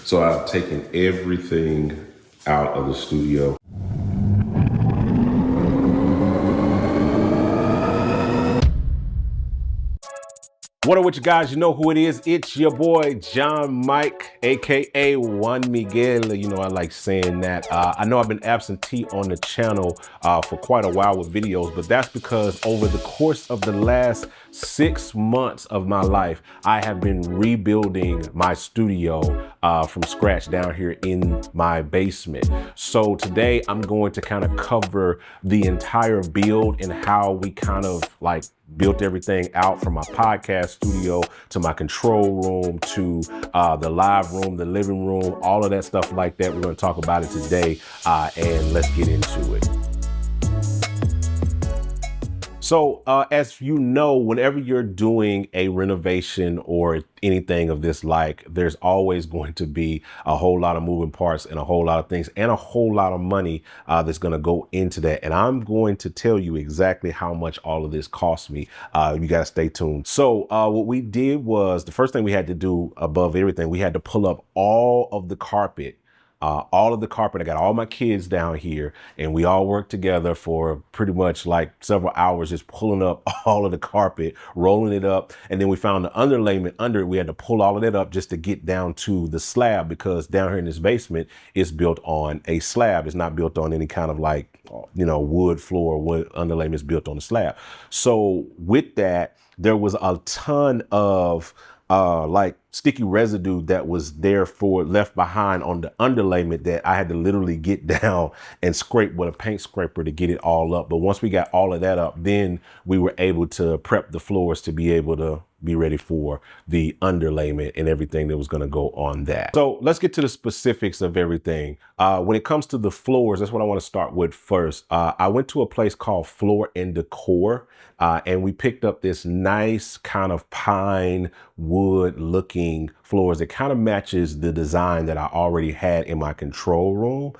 So I've taken everything out of the studio. What up with you guys? You know who it is. It's your boy, John Mike, AKA Juan Miguel. You know, I like saying that. I know I've been absentee on the channel for quite a while with videos, but that's because over the course of the last 6 months of my life, I have been rebuilding my studio from scratch down here in my basement. So today I'm going to kind of cover the entire build and how we kind of like built everything out from my podcast studio to my control room to the live room, the living room, all of that stuff like that. We're going to talk about it today and let's get into it. So as you know, whenever you're doing a renovation or anything of this like, there's always going to be a whole lot of moving parts and a whole lot of things and a whole lot of money that's going to go into that. And I'm going to tell you exactly how much all of this cost me. You got to stay tuned. So what we did was the first thing we had to do above everything, we had to pull up all of the carpet. I got all my kids down here and we all worked together for pretty much like several hours, just pulling up all of the carpet, rolling it up. And then we found the underlayment under it. We had to pull all of that up just to get down to the slab, because down here in this basement, it's built on a slab. It's not built on any kind of like, you know, wood floor, wood underlayment. Is built on a slab. So with that, there was a ton of like sticky residue that was there left behind on the underlayment that I had to literally get down and scrape with a paint scraper to get it all up. But once we got all of that up, then we were able to prep the floors to be able to be ready for the underlayment and everything that was going to go on that. So let's get to the specifics of everything. When it comes to the floors, that's what I want to start with first. I went to a place called Floor and Decor, and we picked up this nice kind of pine wood looking floors that kind of matches the design that I already had in my control room.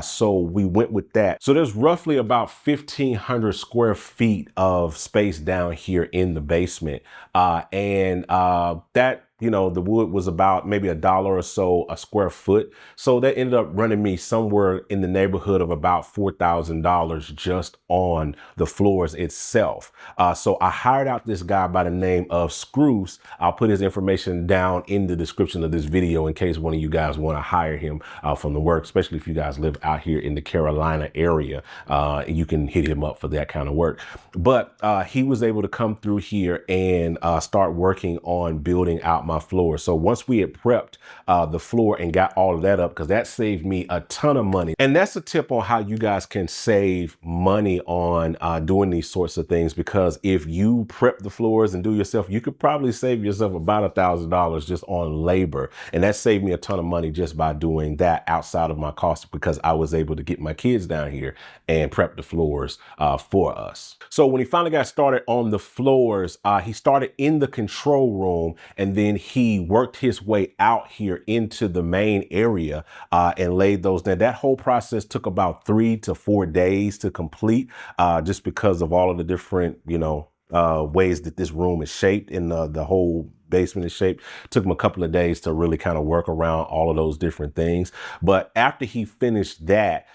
So we went with that. So there's roughly about 1,500 square feet of space down here in the basement. That, you know, the wood was about maybe $1 or so a square foot. So that ended up running me somewhere in the neighborhood of about $4,000 just on the floors itself. So I hired out this guy by the name of Scruse. I'll put his information down in the description of this video in case one of you guys want to hire him from the work, especially if you guys live out here in the Carolina area. You can hit him up for that kind of work. But he was able to come through here and start working on building out my floor. So once we had prepped the floor and got all of that up, because that saved me a ton of money. And that's a tip on how you guys can save money on doing these sorts of things, because if you prep the floors and do yourself, you could probably save yourself about $1,000 just on labor. And that saved me a ton of money just by doing that outside of my cost, because I was able to get my kids down here and prep the floors for us. So when he finally got started on the floors, he started in the control room and then he worked his way out here into the main area and laid those down. That whole process took about 3 to 4 days to complete, just because of all of the different, you know, ways that this room is shaped and the whole basement is shaped. Took him a couple of days to really kind of work around all of those different things. But after he finished that,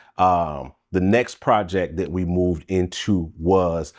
the next project that we moved into was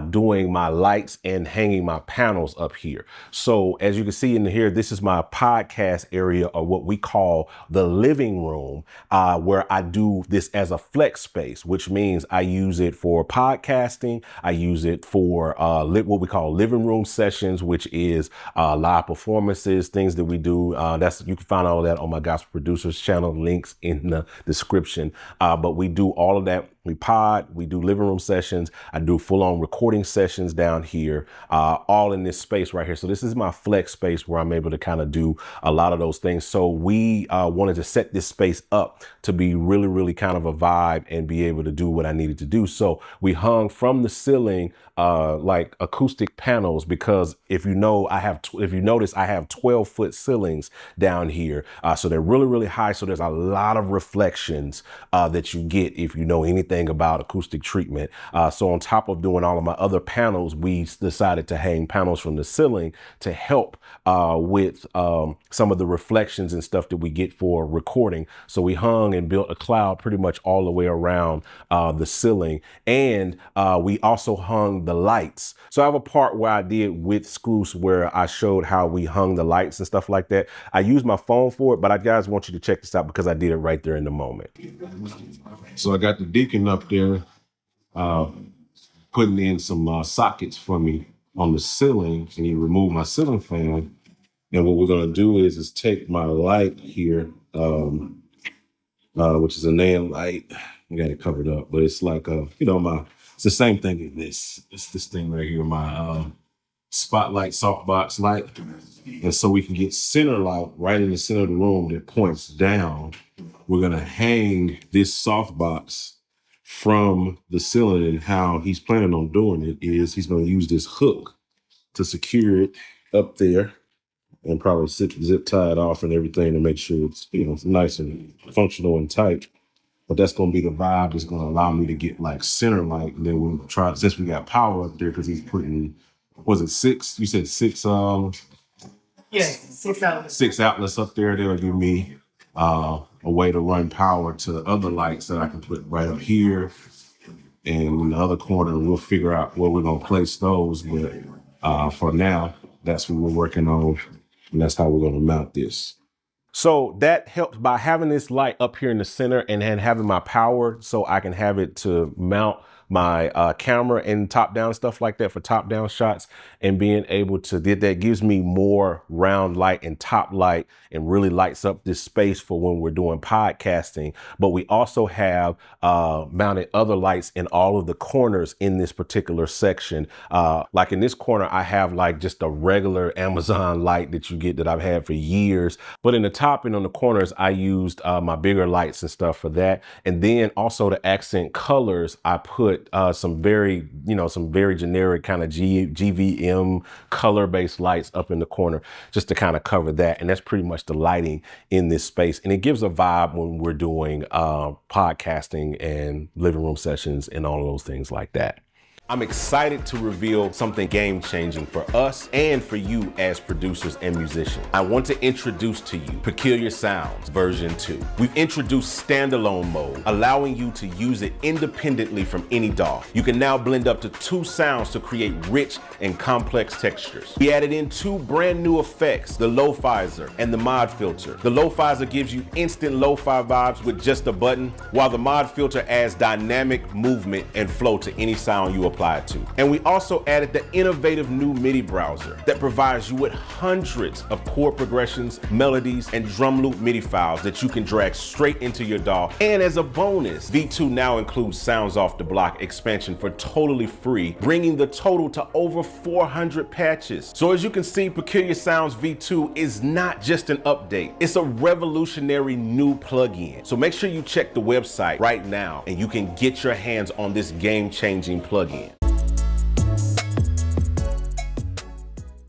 doing my lights and hanging my panels up here. So as you can see in here, this is my podcast area, or what we call the living room, where I do this as a flex space, which means I use it for podcasting. I use it for what we call living room sessions, which is live performances, things that we do. You can find all of that on my Gospel Producers channel, links in the description. But we do all of that. We pod, we do living room sessions. I do full-on recording sessions down here, all in this space right here. So this is my flex space where I'm able to kind of do a lot of those things. So we wanted to set this space up to be really, really kind of a vibe and be able to do what I needed to do. So we hung from the ceiling like acoustic panels, because if you know, if you notice, I have 12-foot ceilings down here. So they're really, really high. So there's a lot of reflections that you get if you know anything everything about acoustic treatment. So on top of doing all of my other panels, we decided to hang panels from the ceiling to help with some of the reflections and stuff that we get for recording. So we hung and built a cloud pretty much all the way around the ceiling. And we also hung the lights. So I have a part where I did with Scruse where I showed how we hung the lights and stuff like that. I used my phone for it, but I guys want you to check this out because I did it right there in the moment. So I got the Deacon up there putting in some sockets for me on the ceiling, and he removed my ceiling fan. And what we're gonna do is take my light here, which is a NAND light. I got it covered up, but it's like it's the same thing as this. It's this thing right here, my spotlight softbox light. And so we can get center light right in the center of the room that points down. We're gonna hang this softbox from the ceiling, and how he's planning on doing it is he's gonna use this hook to secure it up there and probably zip tie it off and everything to make sure it's, it's nice and functional and tight. But that's going to be the vibe. It's going to allow me to get like center light. And then we'll try, since we got power up there, because he's putting, was it 6? You said 6? Yeah, 6 outlets. 6 outlets up there. That'll give me a way to run power to other lights that I can put right up here. And in the other corner, we'll figure out where we're going to place those. But for now, that's what we're working on. And that's how we're going to mount this. So that helps by having this light up here in the center and then having my power so I can have it to mount my camera and top down stuff like that for top down shots, and being able to that gives me more round light and top light and really lights up this space for when we're doing podcasting. But we also have mounted other lights in all of the corners in this particular section. Like in this corner, I have like just a regular Amazon light that you get that I've had for years. But in the top and on the corners, I used my bigger lights and stuff for that. And then also to accent colors, I put some very generic kind of GVM color-based lights up in the corner just to kind of cover that. And that's pretty much the lighting in this space. And it gives a vibe when we're doing podcasting and living room sessions and all of those things like that. I'm excited to reveal something game-changing for us and for you as producers and musicians. I want to introduce to you Peculiar Sounds version 2. We've introduced standalone mode, allowing you to use it independently from any DAW. You can now blend up to 2 sounds to create rich and complex textures. We added in 2 brand new effects, the Lo-Fizer and the Mod Filter. The Lo-Fizer gives you instant lo-fi vibes with just a button, while the Mod Filter adds dynamic movement and flow to any sound you apply to. And we also added the innovative new MIDI browser that provides you with hundreds of chord progressions, melodies, and drum loop MIDI files that you can drag straight into your DAW. And as a bonus, V2 now includes Sounds Off the Block expansion for totally free, bringing the total to over 400 patches. So as you can see, Peculiar Sounds V2 is not just an update, it's a revolutionary new plugin. So make sure you check the website right now and you can get your hands on this game-changing plugin.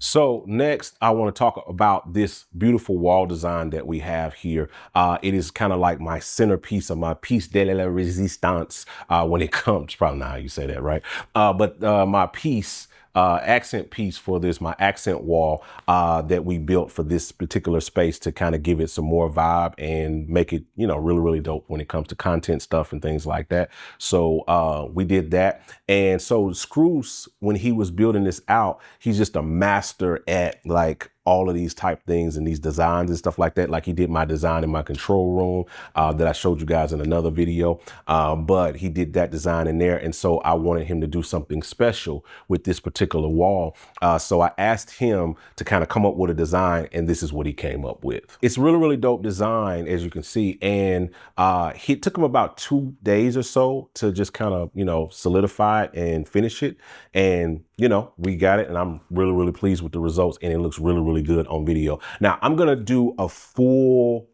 So next, I want to talk about this beautiful wall design that we have here. It is kind of like my centerpiece of my piece de la resistance when it comes, probably not how you say that, right? But my piece, accent piece for this, my accent wall that we built for this particular space to kind of give it some more vibe and make it, really, really dope when it comes to content stuff and things like that. So we did that. And so Scruse, when he was building this out, he's just a master at like all of these type things and these designs and stuff like that. Like he did my design in my control room that I showed you guys in another video. But he did that design in there. And so I wanted him to do something special with this particular wall. So I asked him to kind of come up with a design, and this is what he came up with. It's really, really dope design, as you can see. And it took him about 2 days or so to just kind of, solidify it and finish it. And we got it, and I'm really, really pleased with the results, and it looks really, really good on video. Now, I'm gonna do a full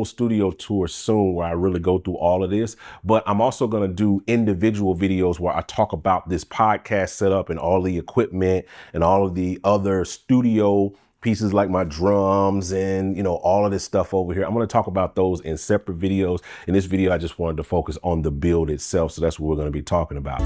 studio tour soon where I really go through all of this, but I'm also gonna do individual videos where I talk about this podcast setup and all the equipment and all of the other studio pieces like my drums and, you know, all of this stuff over here. I'm going to talk about those in separate videos. In this video, I just wanted to focus on the build itself. So that's what we're going to be talking about.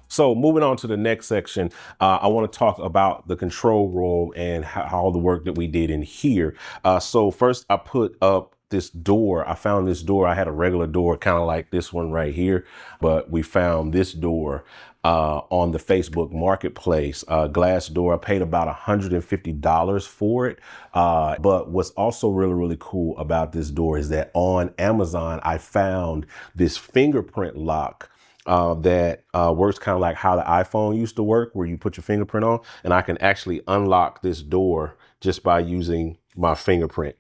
So moving on to the next section, I want to talk about the control room and how the work that we did in here. So first I put up this door. I found this door. I had a regular door, kind of like this one right here, but we found this door on the Facebook Marketplace, glass door. I paid about $150 for it. But what's also really, really cool about this door is that on Amazon, I found this fingerprint lock that works kind of like how the iPhone used to work, where you put your fingerprint on, and I can actually unlock this door just by using my fingerprint,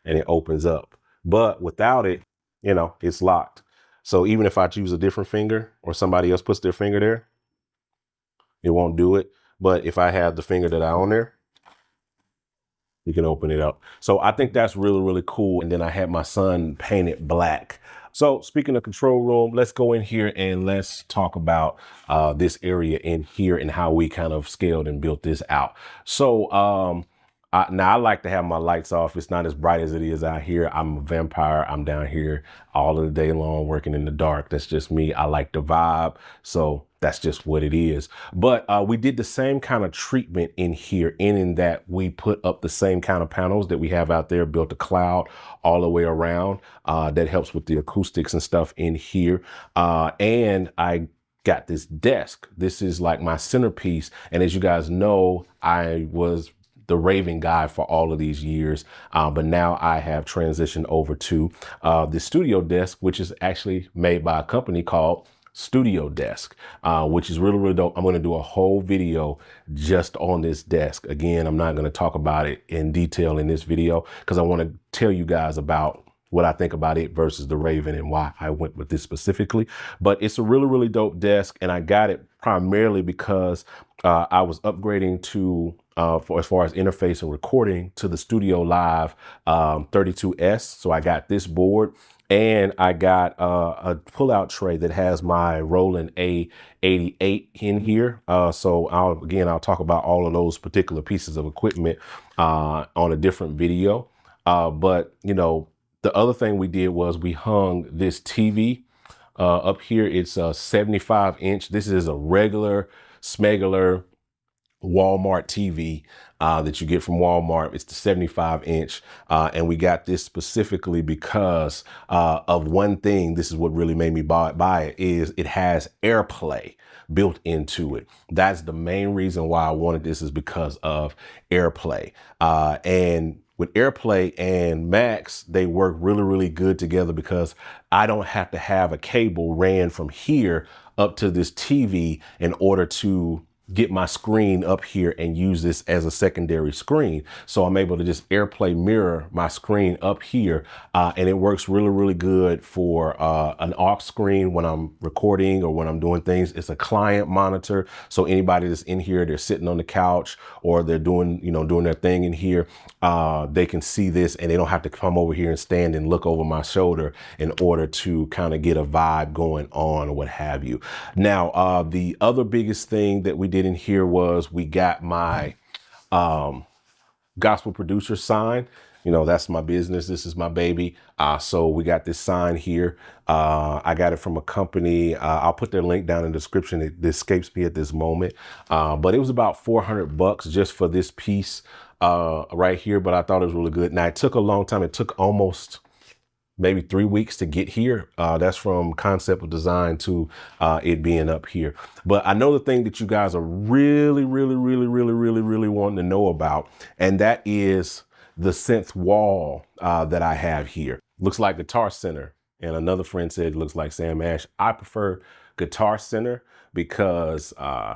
and it opens up. But without it, you know, it's locked. So even if I choose a different finger or somebody else puts their finger there, it won't do it. But if I have the finger that I own there, you can open it up. So I think that's really, really cool. And then I had my son paint it black. So speaking of control room, let's go in here and let's talk about this area in here and how we kind of scaled and built this out. So now I like to have my lights off. It's not as bright as it is out here. I'm a vampire. I'm down here all of the day long working in the dark. That's just me. I like the vibe. So that's just what it is. But we did the same kind of treatment in here in that we put up the same kind of panels that we have out there, built a cloud all the way around. That helps with the acoustics and stuff in here. And I got this desk. This is like my centerpiece. And as you guys know, I was the raving guy for all of these years. But now I have transitioned over to the studio desk, which is actually made by a company called Studio Desk, which is really, really dope. I'm going to do a whole video just on this desk. Again, I'm not going to talk about it in detail in this video because I want to tell you guys about what I think about it versus the Raven and why I went with this specifically. But it's a really, really dope desk. And I got it primarily because I was upgrading to, for as far as interface and recording, to the Studio Live 32S. So I got this board. And I got a pull-out tray that has my Roland A88 in here. So I'll talk about all of those particular pieces of equipment on a different video. But, you know, the other thing we did was we hung this TV up here. It's a 75-inch. This is a regular, smegular Walmart TV that you get from Walmart. It's the 75-inch. And we got this specifically because of one thing. This is what really made me buy it, is it has AirPlay built into it. That's the main reason why I wanted this, is because of AirPlay. And with AirPlay and Max, they work really, really good together because I don't have to have a cable ran from here up to this TV in order to get my screen up here and use this as a secondary screen. So I'm able to just AirPlay mirror my screen up here. And it works really, really good for an aux screen when I'm recording or when I'm doing things. It's a client monitor. So anybody that's in here, they're sitting on the couch or they're doing, you know, doing their thing in here, they can see this and they don't have to come over here and stand and look over my shoulder in order to kind of get a vibe going on or what have you. Now, the other biggest thing that we did in here was we got my gospel producer sign. You know, that's my business. This is my baby. So we got this sign here. I got it from a company. I'll put their link down in the description. It escapes me at this moment. But it was about $400 just for this piece right here. But I thought it was really good. Now, it took a long time. It took almost maybe 3 weeks to get here. That's from concept of design to it being up here. But I know the thing that you guys are really, really, really, really, really, really wanting to know about, and that is the Synth Wall that I have here. Looks like Guitar Center. And another friend said it looks like Sam Ash. I prefer Guitar Center because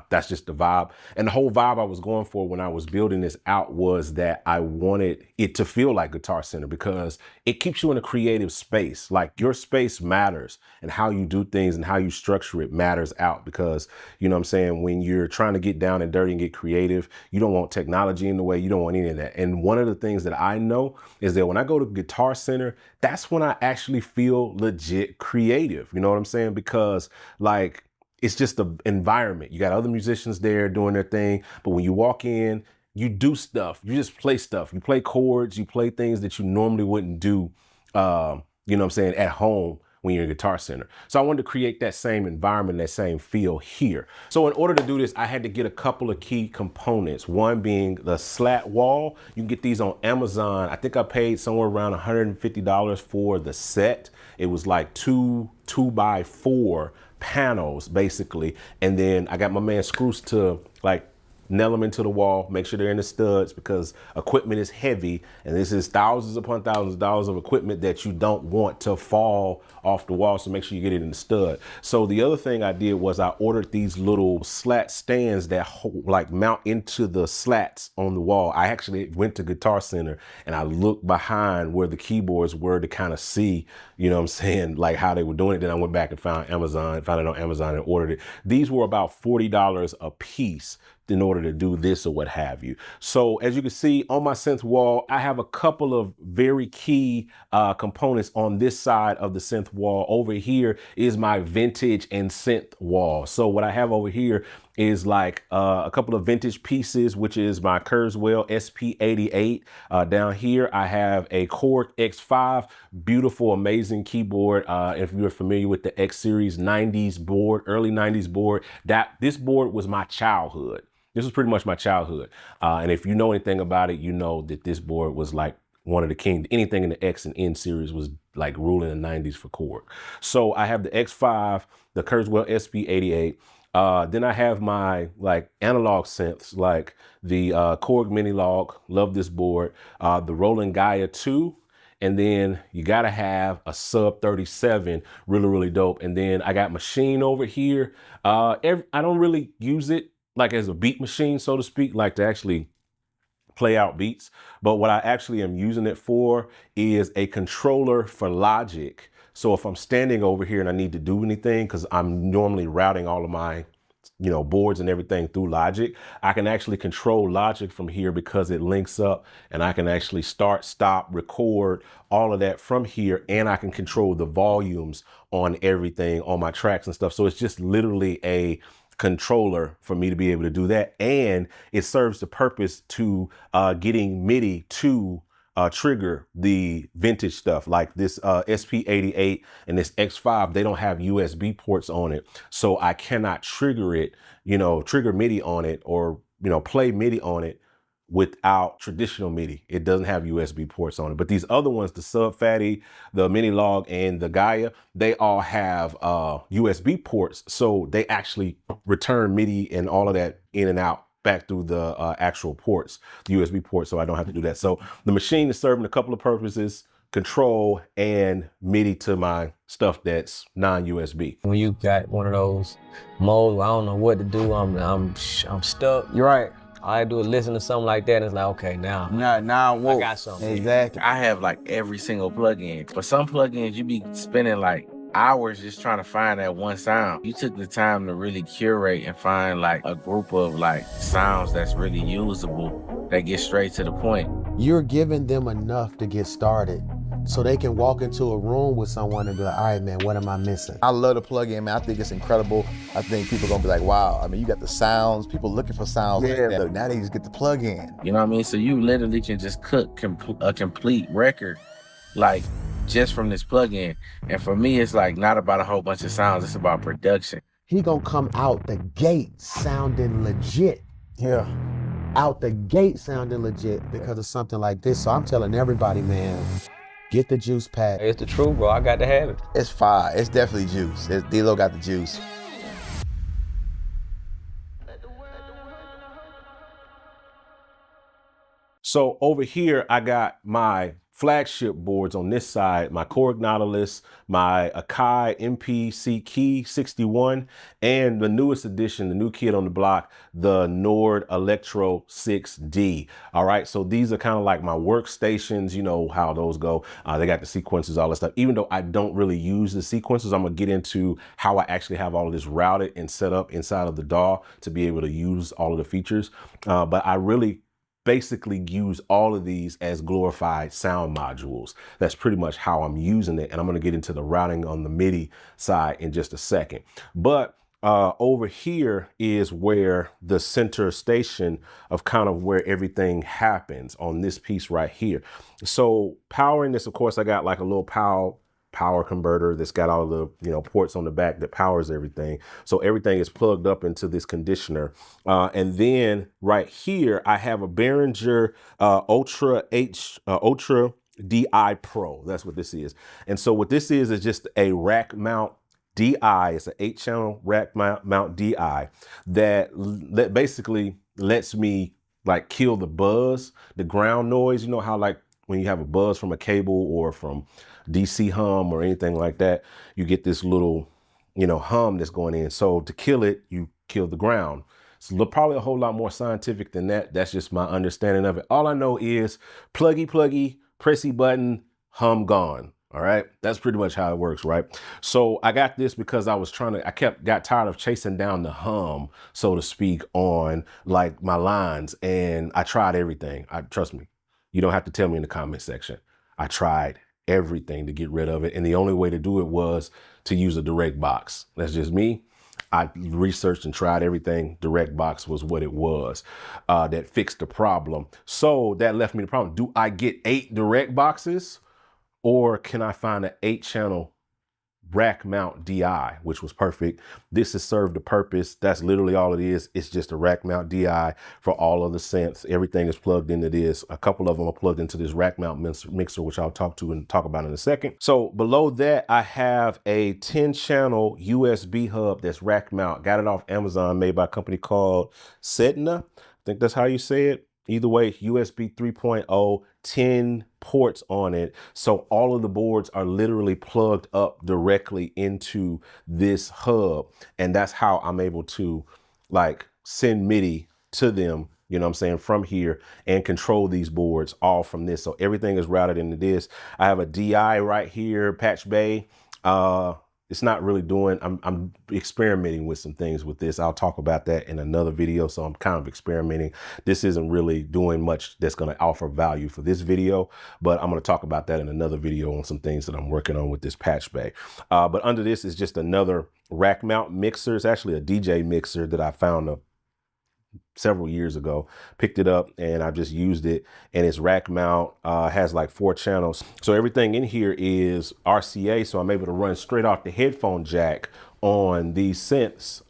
that's just the vibe. And the whole vibe I was going for when I was building this out was that I wanted it to feel like Guitar Center because it keeps you in a creative space. Like, your space matters, and how you do things and how you structure it matters out, because, you know what I'm saying, when you're trying to get down and dirty and get creative, you don't want technology in the way. You don't want any of that. And one of the things that I know is that when I go to Guitar Center, that's when I actually feel legit creative. You know what I'm saying? Because, like, it's just the environment. You got other musicians there doing their thing, but when you walk in, you do stuff. You just play stuff. You play chords. You play things that you normally wouldn't do. You know what I'm saying, at home when you're in Guitar Center. So I wanted to create that same environment, that same feel here. So in order to do this, I had to get a couple of key components. One being the Slat Wall. You can get these on Amazon. I think I paid somewhere around $150 for the set. It was like two 2x4 panels basically. And then I got my man Scruse to like nail them into the wall, make sure they're in the studs because equipment is heavy and this is thousands upon thousands of dollars of equipment that you don't want to fall off the wall. So make sure you get it in the stud. So the other thing I did was I ordered these little slat stands that like mount into the slats on the wall. I actually went to Guitar Center and I looked behind where the keyboards were to kind of see, you know what I'm saying, like how they were doing it. Then I went back and found it on Amazon and ordered it. These were about $40 a piece in order to do this or what have you. So as you can see on my synth wall, I have a couple of very key components on this side of the synth wall. Over here is my vintage and synth wall. So what I have over here is like a couple of vintage pieces, which is my Kurzweil SP88. Down here, I have a Korg X5, beautiful, amazing keyboard. If you're familiar with the X Series 90s board, early 90s board, this board was my childhood. This was pretty much my childhood. And if you know anything about it, you know that this board was like one of the kings. Anything in the X and N series was like ruling the 90s for Korg. So I have the X5, the Kurzweil SP88. Then I have my like analog synths, like the Korg Mini Log, love this board, the Roland Gaia 2, and then you gotta have a Sub 37, really, really dope. And then I got Machine over here. I don't really use it like as a beat machine, so to speak, like to actually play out beats. But what I actually am using it for is a controller for Logic. So if I'm standing over here and I need to do anything, because I'm normally routing all of my, you know, boards and everything through Logic, I can actually control Logic from here because it links up and I can actually start, stop, record, all of that from here. And I can control the volumes on everything on my tracks and stuff. So it's just literally a controller for me to be able to do that. And it serves the purpose to getting MIDI to trigger the vintage stuff like this SP88 and this X5. They don't have USB ports on it. So I cannot trigger it, you know, trigger MIDI on it or, you know, play MIDI on it without traditional MIDI. It doesn't have USB ports on it. But these other ones, the Sub Fatty, the Mini Log, and the Gaia, they all have USB ports. So they actually return MIDI and all of that in and out back through the actual ports, the USB ports, so I don't have to do that. So the machine is serving a couple of purposes: control and MIDI to my stuff that's non-USB. When you got one of those modes, I don't know what to do, I'm stuck. You're right. All I do is listen to something like that, and it's like, okay, now Now I got something. Exactly. I have like every single plugin. For some plugins, you be spending like hours just trying to find that one sound. You took the time to really curate and find like a group of like sounds that's really usable, that get straight to the point. You're giving them enough to get started so they can walk into a room with someone and be like, all right, man, what am I missing? I love the plugin, man. I think it's incredible. I think people are gonna be like, wow. I mean, you got the sounds, people looking for sounds like that. But now they just get the plugin. You know what I mean? So you literally can just cook a complete record, like just from this plugin. And for me, it's like not about a whole bunch of sounds, it's about production. He gonna come out the gate sounding legit. Yeah. Out the gate sounding legit because of something like this. So I'm telling everybody, man, get the juice pack. It's the truth, bro. I got to have it. It's fire. It's definitely juice. D-Lo got the juice. So over here, I got my flagship boards on this side, my Korg Nautilus, my Akai MPC Key 61, and the newest edition, the new kid on the block, the Nord Electro 6D. All right, so these are kind of like my workstations, you know how those go. They got the sequencers, all that stuff. Even though I don't really use the sequencers, I'm gonna get into how I actually have all of this routed and set up inside of the DAW to be able to use all of the features. But I really basically use all of these as glorified sound modules. That's pretty much how I'm using it. And I'm going to get into the routing on the MIDI side in just a second. But over here is where the center station of kind of where everything happens on this piece right here. So powering this, of course, I got like a little power converter that's got all the, you know, ports on the back that powers everything. So everything is plugged up into this conditioner. And then right here, I have a Behringer Ultra DI Pro. That's what this is. And so what this is just a rack mount DI. It's an 8-channel rack mount DI that basically lets me like kill the buzz, the ground noise. You know how like when you have a buzz from a cable or from DC hum or anything like that, you get this little, you know, hum that's going in. So to kill it, you kill the ground. It's probably a whole lot more scientific than that. That's just my understanding of it. All I know is pluggy, pressy button, hum gone. All right. That's pretty much how it works, right? So I got this because I got tired of chasing down the hum, so to speak, on like my lines. And I tried everything. Trust me, you don't have to tell me in the comment section. I tried everything to get rid of it. And the only way to do it was to use a direct box. That's just me. I researched and tried everything. Direct box was what it was that fixed the problem. So that left me the problem. Do I get 8 direct boxes? Or can I find an 8-channel rack mount DI, which was perfect. This has served the purpose. That's literally all it is. It's just a rack mount DI for all of the synths. Everything is plugged into this. A couple of them are plugged into this rack mount mixer, which I'll talk about in a second. So below that, I have a 10-channel USB hub that's rack mount. Got it off Amazon, made by a company called Sedna. I think that's how you say it. Either way, USB 3.0, 10 ports on it. So all of the boards are literally plugged up directly into this hub. And that's how I'm able to like send MIDI to them, you know what I'm saying, from here and control these boards all from this. So everything is routed into this. I have a DI right here, patch bay. It's not really doing, I'm experimenting with some things with this. I'll talk about that in another video. So I'm kind of experimenting. This isn't really doing much that's going to offer value for this video, but I'm going to talk about that in another video on some things that I'm working on with this patch bay. But under this is just another rack mount mixer. It's actually a DJ mixer that I found several years ago. Picked it up and I just used it, and it's rack mount, has like 4 channels. So everything in here is RCA, so I'm able to run straight off the headphone jack on these synths,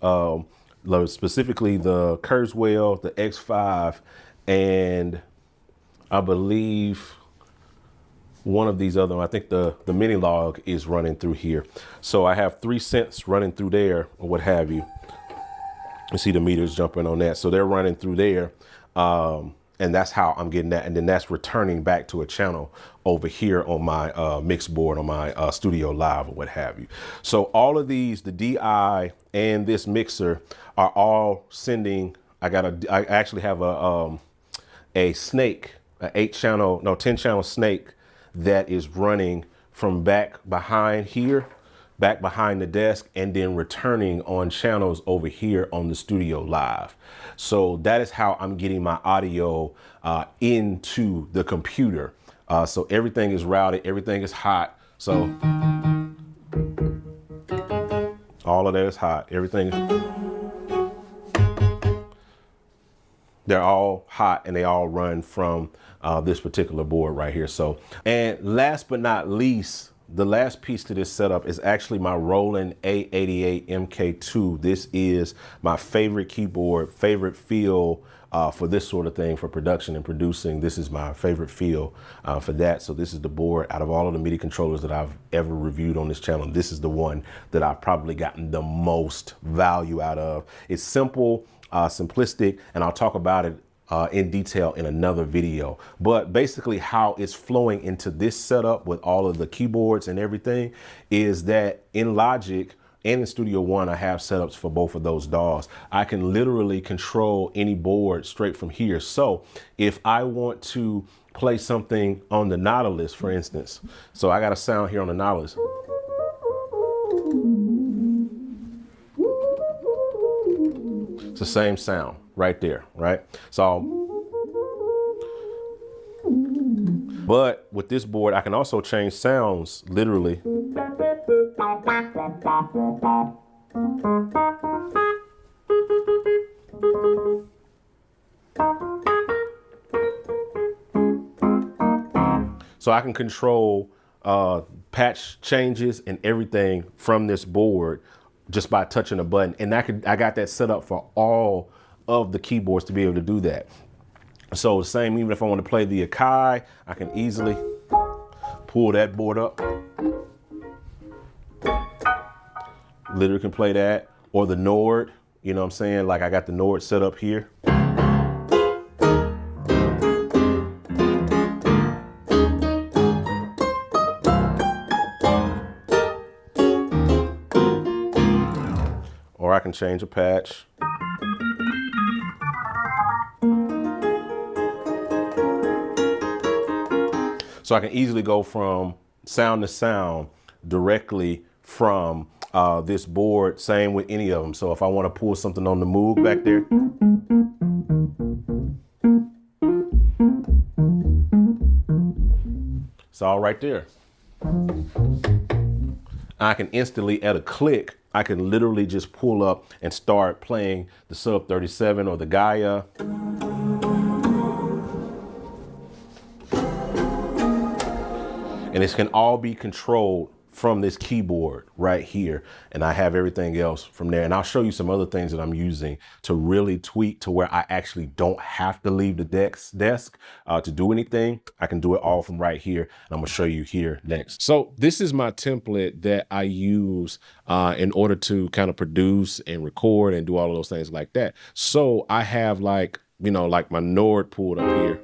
specifically the Kurzweil, the X5, and I believe one of these other, I think the mini log is running through here. So I have 3 synths running through there or what have you. You see the meters jumping on that. So they're running through there. And that's how I'm getting that. And then that's returning back to a channel over here on my mix board, on my Studio Live or what have you. So all of these, the DI and this mixer are all sending, I actually have a snake, an 10-channel snake that is running from back behind here, back behind the desk, and then returning on channels over here on the Studio Live. So that is how I'm getting my audio into the computer. So everything is routed, everything is hot. So all of that is hot. Everything, they're all hot and they all run from this particular board right here. So, and last but not least, the last piece to this setup is actually my Roland A88 MK2. This is my favorite keyboard, favorite feel for this sort of thing, for production and producing. This is my favorite feel for that. So this is the board out of all of the MIDI controllers that I've ever reviewed on this channel. This is the one that I've probably gotten the most value out of. It's simple, simplistic, and I'll talk about it in detail in another video. But basically how it's flowing into this setup with all of the keyboards and everything is that in Logic and in Studio One, I have setups for both of those DAWs. I can literally control any board straight from here. So if I want to play something on the Nautilus, for instance, so I got a sound here on the Nautilus. It's the same sound right there, right? So, but with this board, I can also change sounds literally. So I can control patch changes and everything from this board just by touching a button. And I got that set up for all of the keyboards to be able to do that. So the same, even if I want to play the Akai, I can easily pull that board up. Literally can play that, or the Nord, you know what I'm saying? Like I got the Nord set up here. Or I can change a patch. So I can easily go from sound to sound directly from this board, same with any of them. So if I want to pull something on the move back there, it's all right there. I can instantly, at a click, I can literally just pull up and start playing the Sub 37 or the Gaia. And this can all be controlled from this keyboard right here. And I have everything else from there. And I'll show you some other things that I'm using to really tweak to where I actually don't have to leave the desk to do anything. I can do it all from right here. And I'm gonna show you here next. So this is my template that I use in order to kind of produce and record and do all of those things like that. So I have like, you know, like my Nord pulled up here.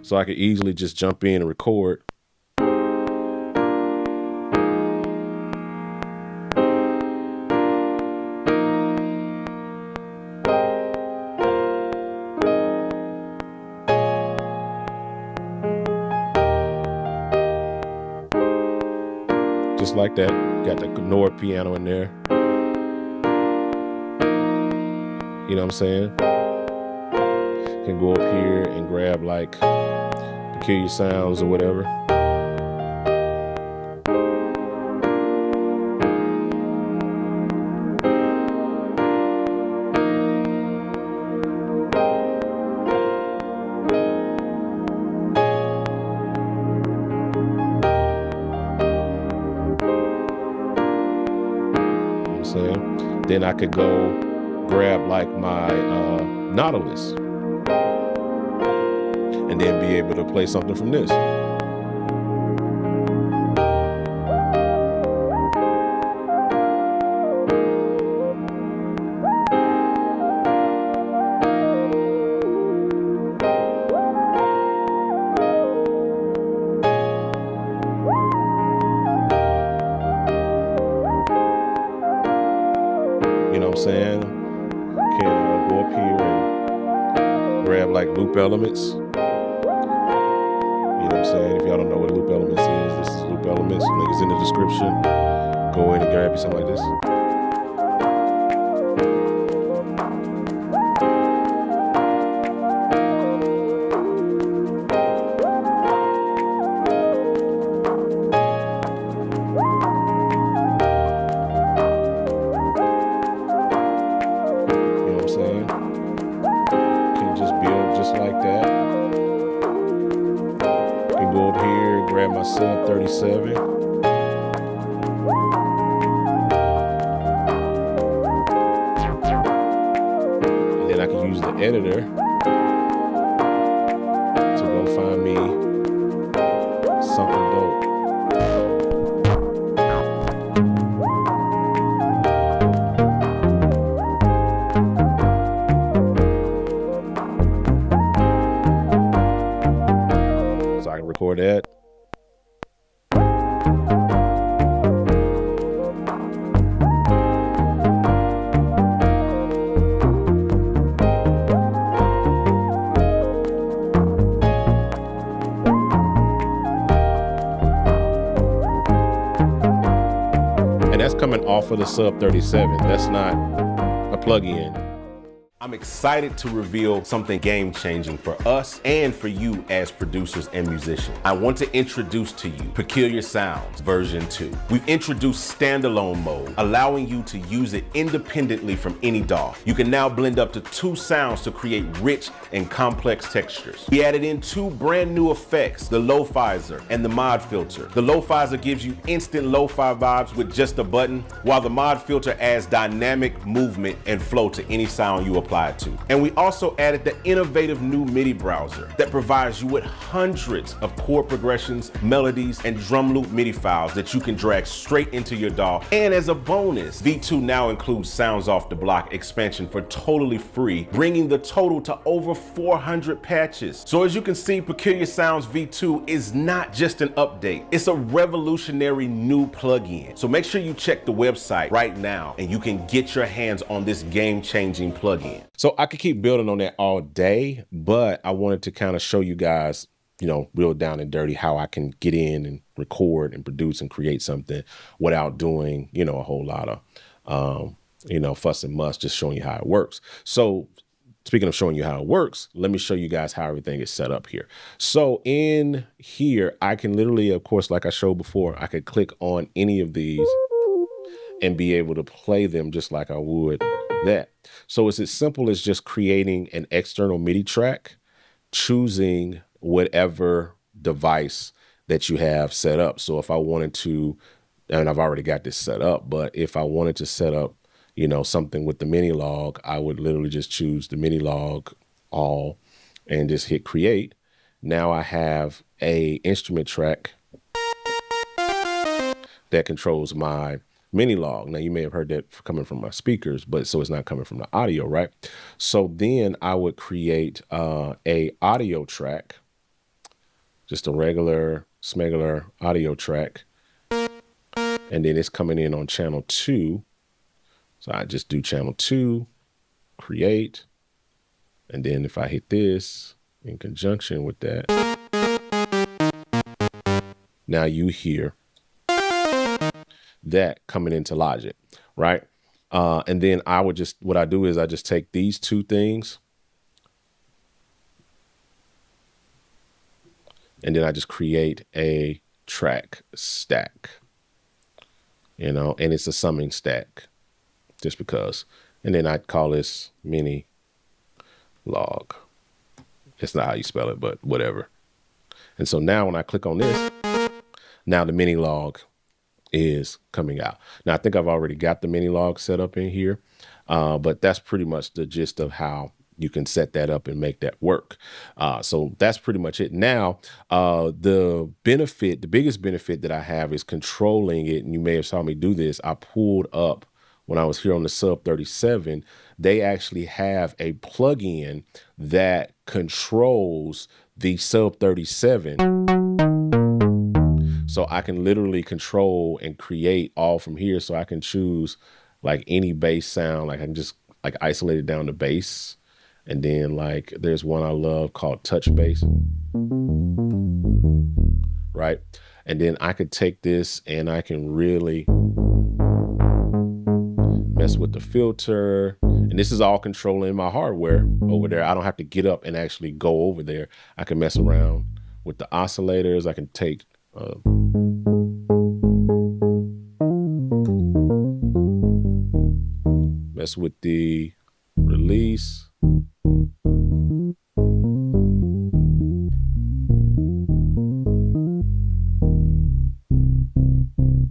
So I could easily just jump in and record. Just like that, got the Nord piano in there. You know what I'm saying? Can go up here and grab like peculiar sounds or whatever. Then I could go grab like my Nautilus and then be able to play something from this. Saying, can go up here and grab like loop elements. You know what I'm saying? If y'all don't know what loop elements is, this is loop elements. Link is in the description. Go in and grab you something like this. Sub 37. And then I can use the editor to go find me something dope. So I can record that. That's coming off of the Sub 37. That's not a plug-in. I'm excited to reveal something game-changing for us and for you as producers and musicians. I want to introduce to you Peculiar Sounds version 2. We've introduced standalone mode, allowing you to use it independently from any DAW. You can now blend up to 2 sounds to create rich and complex textures. We added in 2 brand new effects, the Lo-Fizer and the Mod Filter. The Lo-Fizer gives you instant lo-fi vibes with just a button, while the Mod Filter adds dynamic movement and flow to any sound you apply it to. And we also added the innovative new MIDI browser that provides you with hundreds of chord progressions, melodies, and drum loop MIDI files that you can drag straight into your DAW. And as a bonus, V2 now includes Sounds Off the Block expansion for totally free, bringing the total to over 400 patches. So as you can see, Peculiar Sounds V2 is not just an update, it's a revolutionary new plugin. So make sure you check the website right now and you can get your hands on this game-changing plugin. So I could keep building on that all day, but I wanted to kind of show you guys, you know, real down and dirty how I can get in and record and produce and create something without doing, you know, a whole lot of, you know, fuss and muss, just showing you how it works. So speaking of showing you how it works, let me show you guys how everything is set up here. So in here, I can literally, of course, like I showed before, I could click on any of these and be able to play them just like I would that. So it's as simple as just creating an external MIDI track, choosing whatever device that you have set up. So if I wanted to, and I've already got this set up, but if I wanted to set up, you know, something with the mini log, I would literally just choose the mini log all and just hit create. Now I have a instrument track that controls my mini log. Now you may have heard that coming from my speakers, but so it's not coming from the audio, right? So then I would create a audio track, just a regular smegular audio track. And then it's coming in on channel 2. So I just do channel 2, create. And then if I hit this in conjunction with that, now you hear that coming into Logic, right? And then I would just, what I do is I just take these 2 things and then I just create a track stack, you know, and it's a summing stack just because. And then I'd call this mini log. It's not how you spell it, but whatever. And so now when I click on this, now the mini log is coming out. Now I think I've already got the mini log set up in here, but that's pretty much the gist of how you can set that up and make that work. So that's pretty much it. Now, the biggest benefit that I have is controlling it. And you may have saw me do this. I pulled up when I was here on the Sub 37, they actually have a plugin that controls the Sub 37. So I can literally control and create all from here. So I can choose like any bass sound. Like I can just like isolate it down to bass. And then like there's one I love called Touch Bass. Right. And then I could take this and I can really mess with the filter. And this is all controlling my hardware over there. I don't have to get up and actually go over there. I can mess around with the oscillators. I can take mess with the release.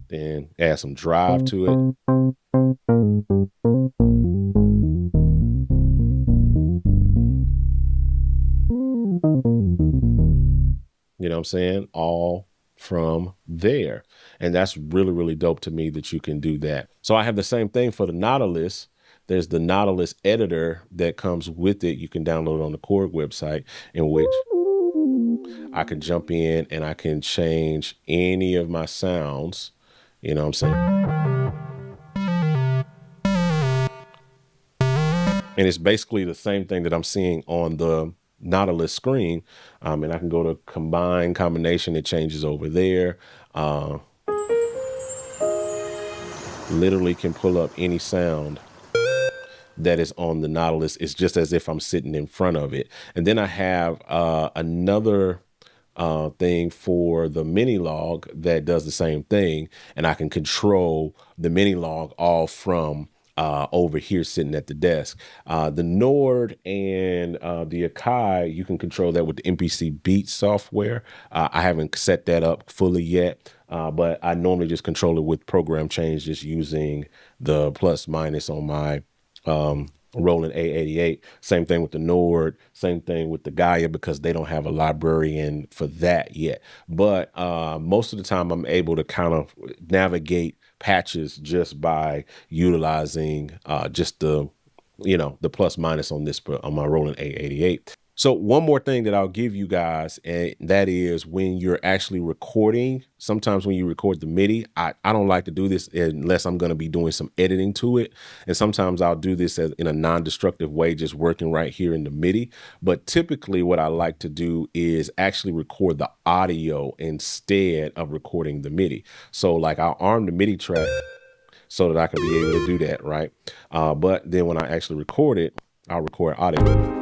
Then add some drive to it. You know what I'm saying? All from there. And that's really, really dope to me that you can do that. So I have the same thing for the Nautilus. There's the Nautilus editor that comes with it. You can download on the Korg website, in which I can jump in and I can change any of my sounds. You know what I'm saying? And it's basically the same thing that I'm seeing on the Nautilus screen. And I can go to combination. It changes over there. Literally can pull up any sound that is on the Nautilus. It's just as if I'm sitting in front of it. And then I have another thing for the mini log that does the same thing, and I can control the mini log all from over here sitting at the desk. The Nord and the Akai, you can control that with the MPC Beat software. I haven't set that up fully yet, but I normally just control it with program change, just using the plus minus on my Roland A88. Same thing with the Nord, same thing with the Gaia, because they don't have a librarian for that yet. But most of the time I'm able to kind of navigate patches just by utilizing just the, the plus minus on this, on my Roland A88. So one more thing that I'll give you guys, and that is when you're actually recording, sometimes when you record the MIDI, I don't like to do this unless I'm going to be doing some editing to it. And sometimes I'll do this in a non-destructive way, just working right here in the MIDI. But typically what I like to do is actually record the audio instead of recording the MIDI. So like I'll arm the MIDI track so that I can be able to do that, right? But then when I actually record it, I'll record audio.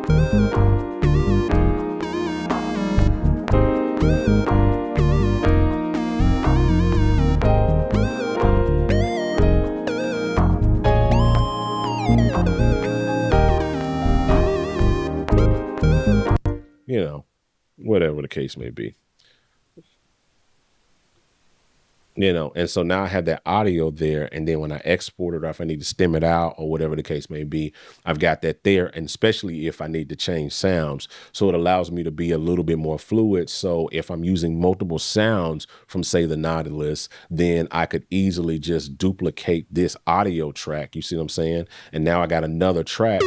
Whatever the case may be. And so now I have that audio there, and then when I export it, or if I need to stem it out or whatever the case may be, I've got that there, and especially if I need to change sounds. So it allows me to be a little bit more fluid. So if I'm using multiple sounds from, say, the Nautilus, then I could easily just duplicate this audio track. You see what I'm saying? And now I got another track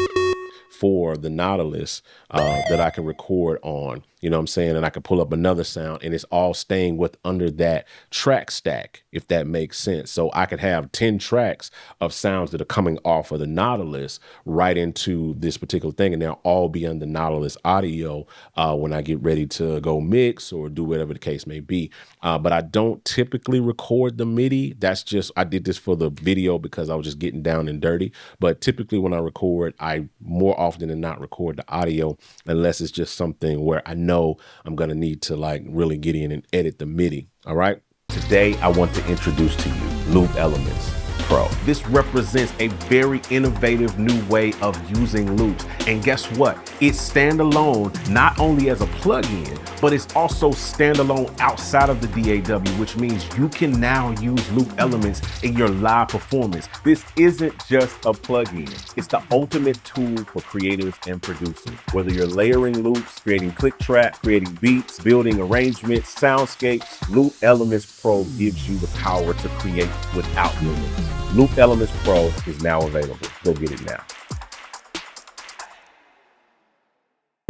for the Nautilus that I can record on, you know what I'm saying? And I can pull up another sound, and it's all staying with under that track stack, if that makes sense. So I could have 10 tracks of sounds that are coming off of the Nautilus right into this particular thing, and they'll all be on the Nautilus audio when I get ready to go mix or do whatever the case may be. But I don't typically record the MIDI. That's just, I did this for the video because I was just getting down and dirty. But typically when I record, I more often than not record the audio, unless it's just something where I know I'm going to need to like really get in and edit the MIDI. All right. Today, I want to introduce to you Loop Elements Pro. This represents a very innovative new way of using loops. And guess what? It's standalone, not only as a plugin, but it's also standalone outside of the DAW, which means you can now use loop elements in your live performance. This isn't just a plugin. It's the ultimate tool for creatives and producers. Whether you're layering loops, creating click track, creating beats, building arrangements, soundscapes, Loop Elements Pro gives you the power to create without limits. Loop Elements Pro is now available. Go get it now.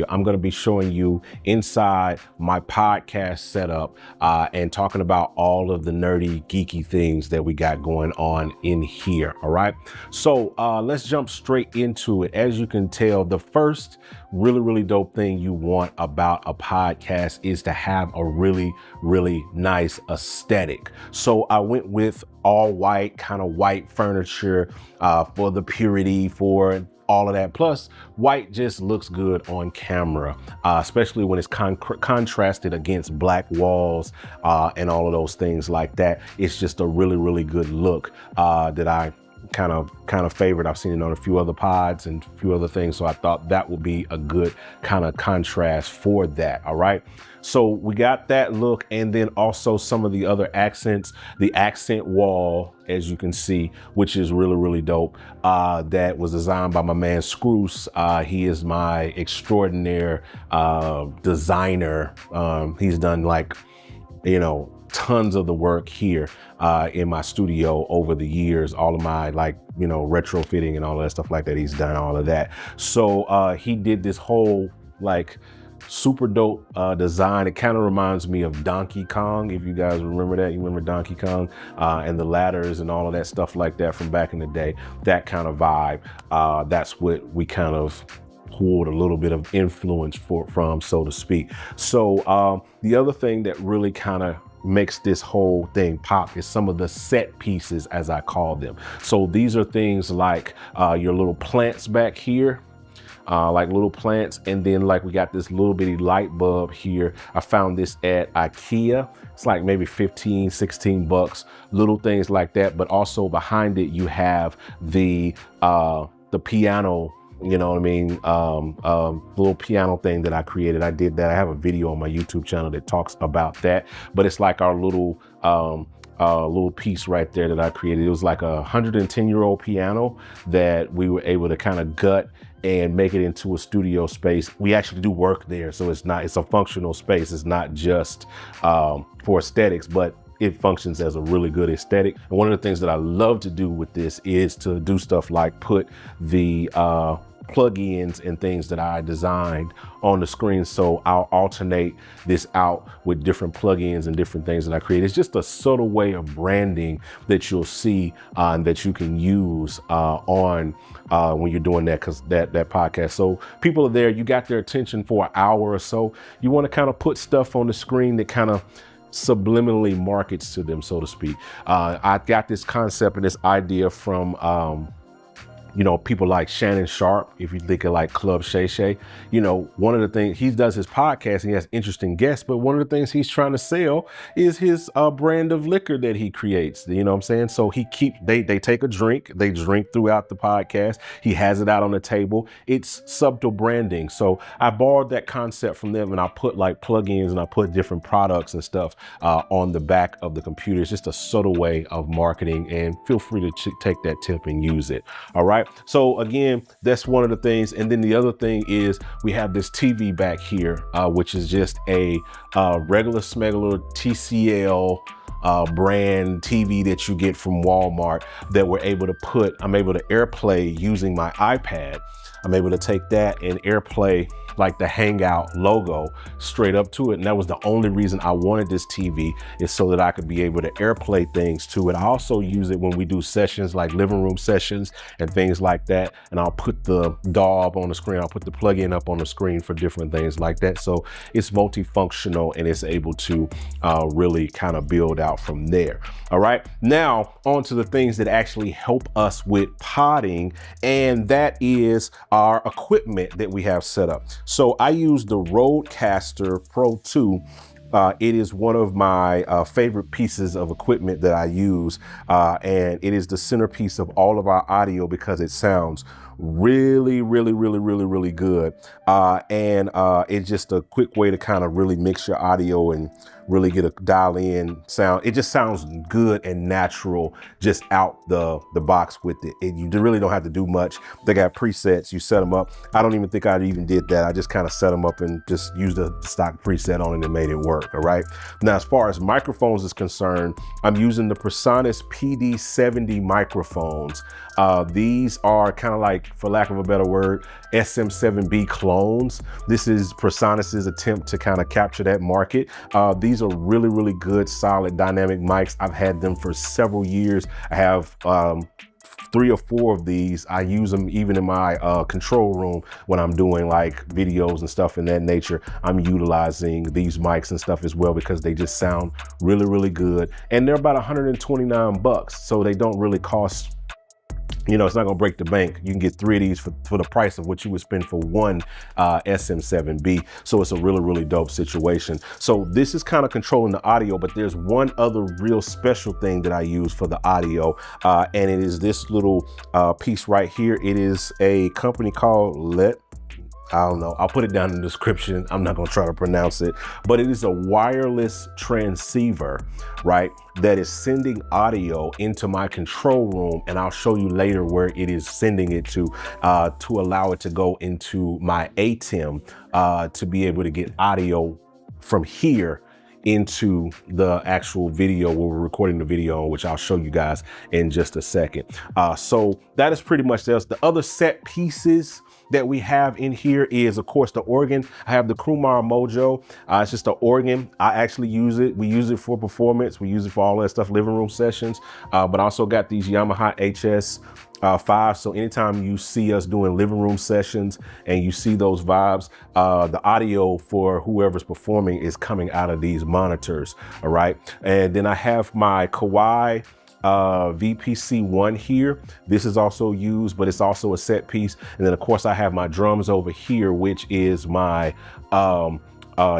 I'm going to be showing you inside my podcast setup and talking about all of the nerdy, geeky things that we got going on in here. All right. So let's jump straight into it. As you can tell, the first really dope thing you want about a podcast is to have a really nice aesthetic. So I went with all white, kind of white furniture for the purity, for all of that. Plus, white just looks good on camera, especially when it's contrasted against black walls and all of those things like that. It's just a really good look that I kind of favorite. I've seen it on a few other pods and a few other things, so I thought that would be a good kind of contrast for that. All right. So we got that look, and then also some of the other accents, the accent wall, as you can see, which is really dope. That was designed by my man Scruse. He is my extraordinaire designer. He's done like, tons of the work here in my studio over the years, all of my retrofitting and all of that stuff like that. He's done all of that. So he did this whole super dope design. It kind of reminds me of Donkey Kong, if you guys remember that. You remember Donkey Kong and the ladders and all of that stuff like that from back in the day, that kind of vibe. That's what we kind of pulled a little bit of influence from, so to speak. So the other thing that really kind of makes this whole thing pop is some of the set pieces, as I call them. So these are things like your little plants back here, like little plants. And then like we got this little bitty light bulb here. I found this at IKEA. It's like maybe 15, 16 bucks, little things like that. But also behind it, you have the piano, you know what I mean? Little piano thing that I created. I did that. I have a video on my YouTube channel that talks about that, but it's like our little piece right there that I created. It was like a 110-year-old piano that we were able to kind of gut and make it into a studio space. We actually do work there. So it's a functional space. It's not just for aesthetics, but it functions as a really good aesthetic. And one of the things that I love to do with this is to do stuff like put the plugins and things that I designed on the screen. So I'll alternate this out with different plugins and different things that I create. It's just a subtle way of branding that you'll see and that you can use on when you're doing that, because that podcast. So people are there, you got their attention for an hour or so. You want to kind of put stuff on the screen that kind of subliminally markets to them, so to speak. I got this concept and this idea from you know, people like Shannon Sharp, if you think of like Club Shay Shay, you know, one of the things he does his podcast and he has interesting guests, but one of the things he's trying to sell is his brand of liquor that he creates. You know what I'm saying? So they take a drink, they drink throughout the podcast. He has it out on the table. It's subtle branding. So I borrowed that concept from them and I put like plugins and I put different products and stuff on the back of the computer. It's just a subtle way of marketing, and feel free to take that tip and use it. All right. So again, that's one of the things. And then the other thing is we have this TV back here, which is just a regular smuggler TCL brand TV that you get from Walmart that I'm able to AirPlay using my iPad. I'm able to take that and AirPlay like the Hangout logo straight up to it. And that was the only reason I wanted this TV, is so that I could be able to AirPlay things to it. I also use it when we do sessions like living room sessions and things like that. And I'll put the DAW up on the screen. I'll put the plugin up on the screen for different things like that. So it's multifunctional and it's able to really kind of build out from there. All right, now on to the things that actually help us with podding, and that is our equipment that we have set up. So I use the Rodecaster Pro 2. It is one of my favorite pieces of equipment that I use, and it is the centerpiece of all of our audio because it sounds really good. And it's just a quick way to kind of really mix your audio and really get a dial in sound. It just sounds good and natural just out the box with it. You really don't have to do much. They got presets, you set them up. I don't even think I even did that. I just kind of set them up and just used the stock preset on it and made it work. All right. Now, as far as microphones is concerned, I'm using the Presonus PD70 microphones. These are kind of like, for lack of a better word, SM7B clones. This is Presonus's attempt to kind of capture that market. These are really good, solid dynamic mics. I've had them for several years. I have 3 or 4 of these. I use them even in my control room when I'm doing like videos and stuff in that nature. I'm utilizing these mics and stuff as well because they just sound really good. And they're about 129 bucks. So they don't really cost, you know, it's not gonna break the bank. You can get 3 of these for the price of what you would spend for one SM7B. So it's a really dope situation. So this is kind of controlling the audio, but there's one other real special thing that I use for the audio, and it is this little piece right here. It is a company called I don't know. I'll put it down in the description. I'm not going to try to pronounce it, but it is a wireless transceiver, right? That is sending audio into my control room. And I'll show you later where it is sending it to allow it to go into my Atem, to be able to get audio from here into the actual video where we're recording the video, which I'll show you guys in just a second. So that is pretty much this. The other set pieces that we have in here is, of course, the organ. I have the Crumar Mojo. It's just an organ. I actually use it. We use it for performance. We use it for all that stuff, living room sessions. But I also got these Yamaha HS5. So anytime you see us doing living room sessions and you see those vibes, the audio for whoever's performing is coming out of these monitors. All right. And then I have my Kawai VPC 1 here. This is also used, but it's also a set piece. And then of course I have my drums over here, which is my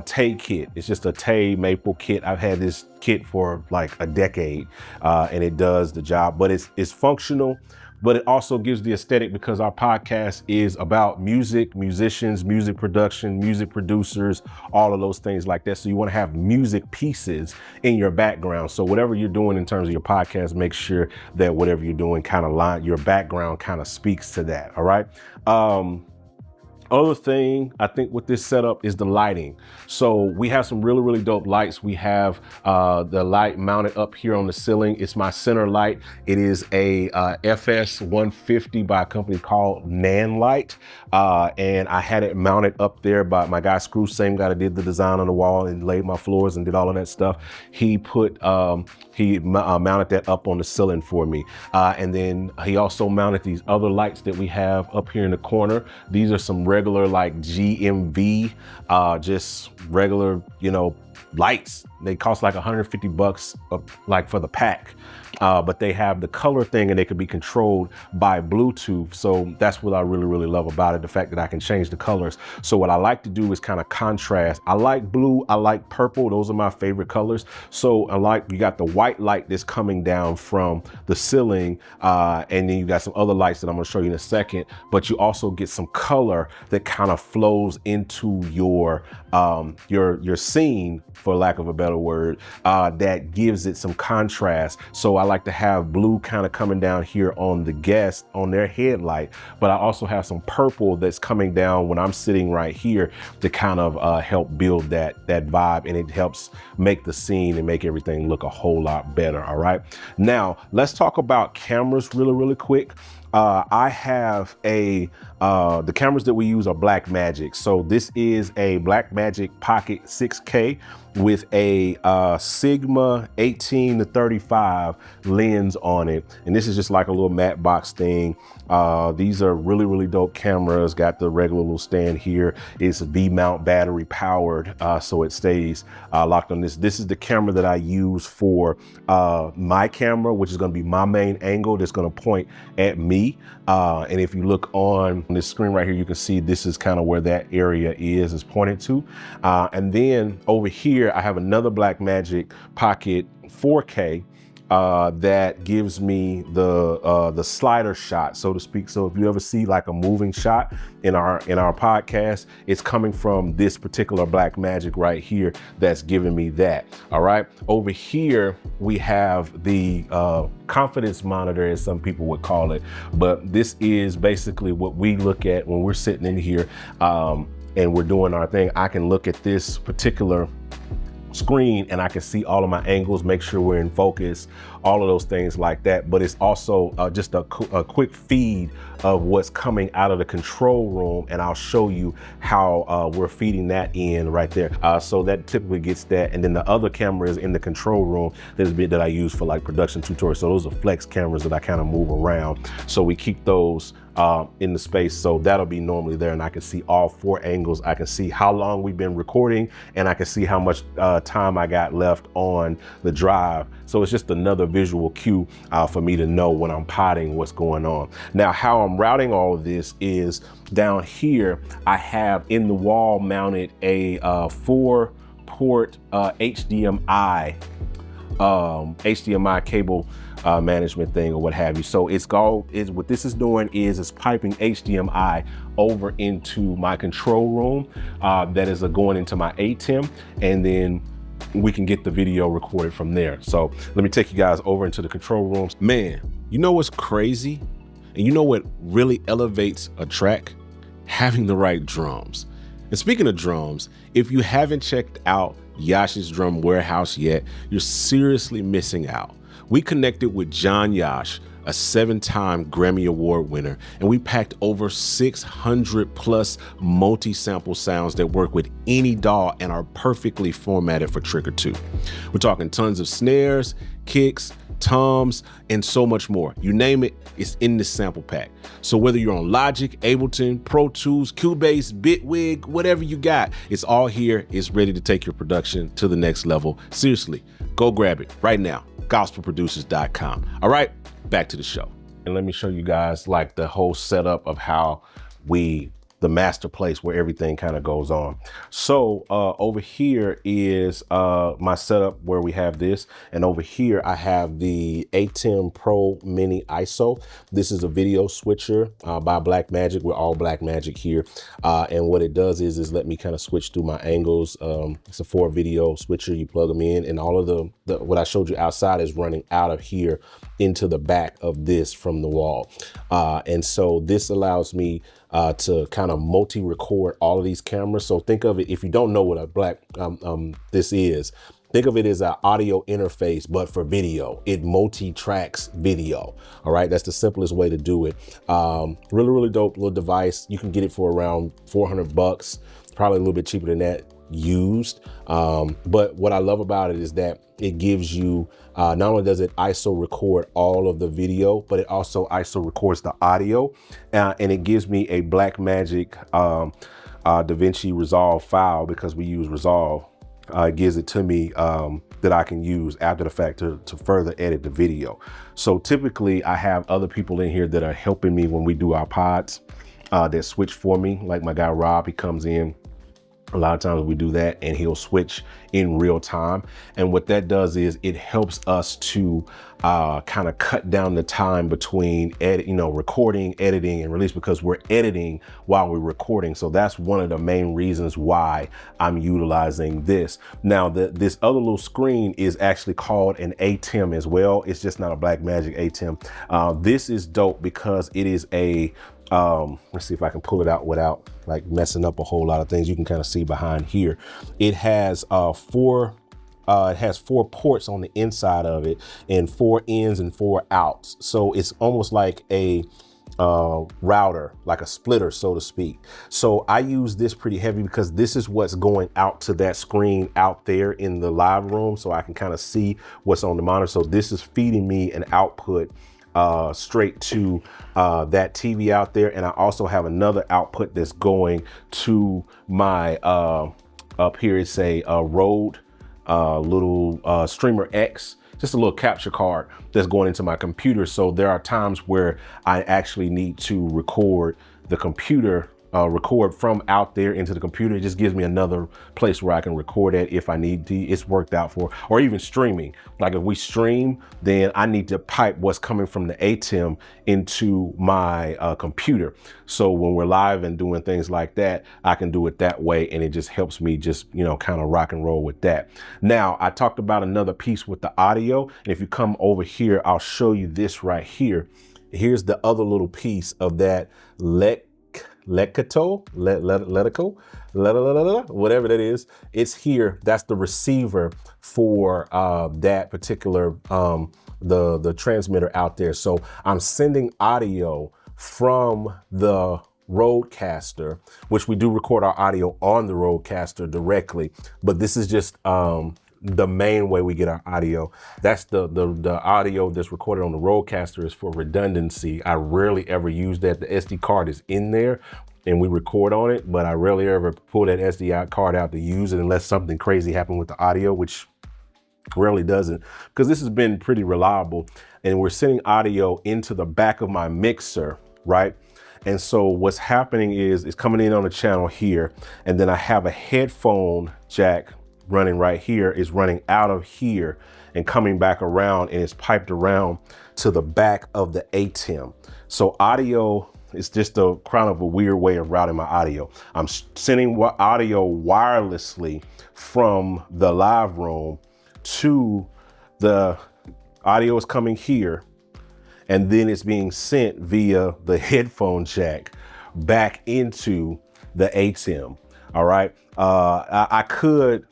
Tay kit. It's just a Tay maple kit. I've had this kit for like a decade, and it does the job, but it's functional. But it also gives the aesthetic because our podcast is about music, musicians, music production, music producers, all of those things like that. So you want to have music pieces in your background. So whatever you're doing in terms of your podcast, make sure that whatever you're doing your background kind of speaks to that. All right. Other thing I think with this setup is the lighting. So we have some really, really dope lights. We have the light mounted up here on the ceiling. It's my center light. It is a FS 150 by a company called Nan Light. And I had it mounted up there by my guy Scruse, same guy that did the design on the wall and laid my floors and did all of that stuff. He put, mounted that up on the ceiling for me. And then he also mounted these other lights that we have up here in the corner. These are some regular like GMV, just regular, lights. They cost like 150 bucks like for the pack. But they have the color thing and they can be controlled by Bluetooth. So that's what I really, really love about it. The fact that I can change the colors. So what I like to do is kind of contrast. I like blue, I like purple. Those are my favorite colors. So you got the white light that's coming down from the ceiling. And then you got some other lights that I'm gonna show you in a second, but you also get some color that kind of flows into your scene, for lack of a better word, that gives it some contrast. So I like to have blue kind of coming down here on the guest, on their headlight, but I also have some purple that's coming down when I'm sitting right here to kind of help build that vibe, and it helps make the scene and make everything look a whole lot better. All right. Now let's talk about cameras really, really quick. I have the cameras that we use are Blackmagic. So this is a Blackmagic Pocket 6K with a Sigma 18-35 lens on it. And this is just like a little matte box thing. These are really, really dope cameras. Got the regular little stand here. It's a V-mount battery powered, so it stays locked on this. This is the camera that I use for my camera, which is gonna be my main angle that's gonna point at me. And if you look on this screen right here, you can see this is kind of where that area is pointed to. And then over here, I have another Blackmagic Pocket 4K that gives me the slider shot, so to speak. So if you ever see like a moving shot in our podcast, it's coming from this particular Blackmagic right here that's giving me that. All right. Over here, we have the confidence monitor, as some people would call it. But this is basically what we look at when we're sitting in here and we're doing our thing. I can look at this particular screen and I can see all of my angles, make sure we're in focus, all of those things like that. But it's also just a quick feed of what's coming out of the control room, and I'll show you how we're feeding that in right there. So that typically gets that, and then the other camera is in the control room. There's a bit that I use for like production tutorials. So those are flex cameras that I kind of move around. So we keep those in the space, so that'll be normally there, and I can see all 4 angles. I can see how long we've been recording, and I can see how much time I got left on the drive. So it's just another visual cue for me to know when I'm potting what's going on. Now, how I'm routing all of this is down here, I have in the wall mounted a 4-port HDMI cable management thing or what have you. So what this is doing is piping HDMI over into my control room that is going into my Atem, and then we can get the video recorded from there. So let me take you guys over into the control rooms. Man, you know what's crazy? And you know what really elevates a track? Having the right drums. And speaking of drums, if you haven't checked out Yash's Drum Warehouse yet, you're seriously missing out. We connected with John Yash a 7-time Grammy Award winner, and we packed over 600 plus multi-sample sounds that work with any DAW and are perfectly formatted for Trick or Two. We're talking tons of snares, kicks, toms, and so much more. You name it, it's in this sample pack. So whether you're on Logic, Ableton, Pro Tools, Cubase, Bitwig, whatever you got, it's all here. It's ready to take your production to the next level. Seriously, go grab it right now, gospelproducers.com. All right, back to the show. And let me show you guys like the whole setup of how the master place where everything kind of goes on. So over here is my setup where we have this, and over here I have the Atem Pro Mini ISO. This is a video switcher by Blackmagic. We're all Blackmagic here, and what it does is let me kind of switch through my angles. It's a 4 video switcher. You plug them in, and all of the what I showed you outside is running out of here into the back of this from the wall, and so this allows me to kind of multi-record all of these cameras. So think of it, if you don't know what a this is, think of it as an audio interface, but for video. It multi-tracks video. All right, that's the simplest way to do it. Really, really dope little device. You can get it for around 400 bucks, probably a little bit cheaper than that used. But what I love about it is that it gives you, not only does it ISO record all of the video, but it also ISO records the audio, and it gives me a Blackmagic DaVinci Resolve file, because we use Resolve. It gives it to me that I can use after the fact to further edit the video. So typically I have other people in here that are helping me when we do our pods that switch for me. Like my guy Rob, he comes in. A lot of times we do that and he'll switch in real time. And what that does is it helps us to kind of cut down the time between recording, editing, and release, because we're editing while we're recording. So that's one of the main reasons why I'm utilizing this. Now, this other little screen is actually called an Atem as well. It's just not a Blackmagic Atem. This is dope because it is a let's see if I can pull it out without like messing up a whole lot of things. You can kind of see behind here. It has 4 ports on the inside of it, and 4 ins and 4 outs. So it's almost like a router, like a splitter, so to speak. So I use this pretty heavy because this is what's going out to that screen out there in the live room, so I can kind of see what's on the monitor. So this is feeding me an output straight to that TV out there. And I also have another output that's going to my up here it's a Rode little Streamer X, just a little capture card that's going into my computer. So there are times where I actually need to record the computer, record from out there into the computer. It just gives me another place where I can record at if I need to. It's worked out for, or even streaming. Like if we stream, then I need to pipe what's coming from the Atem into my computer. So when we're live and doing things like that, I can do it that way, and it just helps me just, kind of rock and roll with that. Now, I talked about another piece with the audio, and if you come over here, I'll show you this right here. Here's the other little piece of that Letico, whatever that is. It's here. That's the receiver for that particular the transmitter out there. So I'm sending audio from the Rodecaster, which we do record our audio on the Rodecaster directly, but this is just the main way we get our audio. That's the audio that's recorded on the Rodecaster is for redundancy. I rarely ever use that. The SD card is in there and we record on it, but I rarely ever pull that SD card out to use it unless something crazy happened with the audio, which rarely doesn't, because this has been pretty reliable. And we're sending audio into the back of my mixer, right? And so what's happening is it's coming in on the channel here, and then I have a headphone jack running right here, is running out of here and coming back around, and it's piped around to the back of the Atem. So audio is just a kind of a weird way of routing my audio. I'm sending audio wirelessly from the live room to the audio is coming here, and then it's being sent via the headphone jack back into the Atem. All right. I could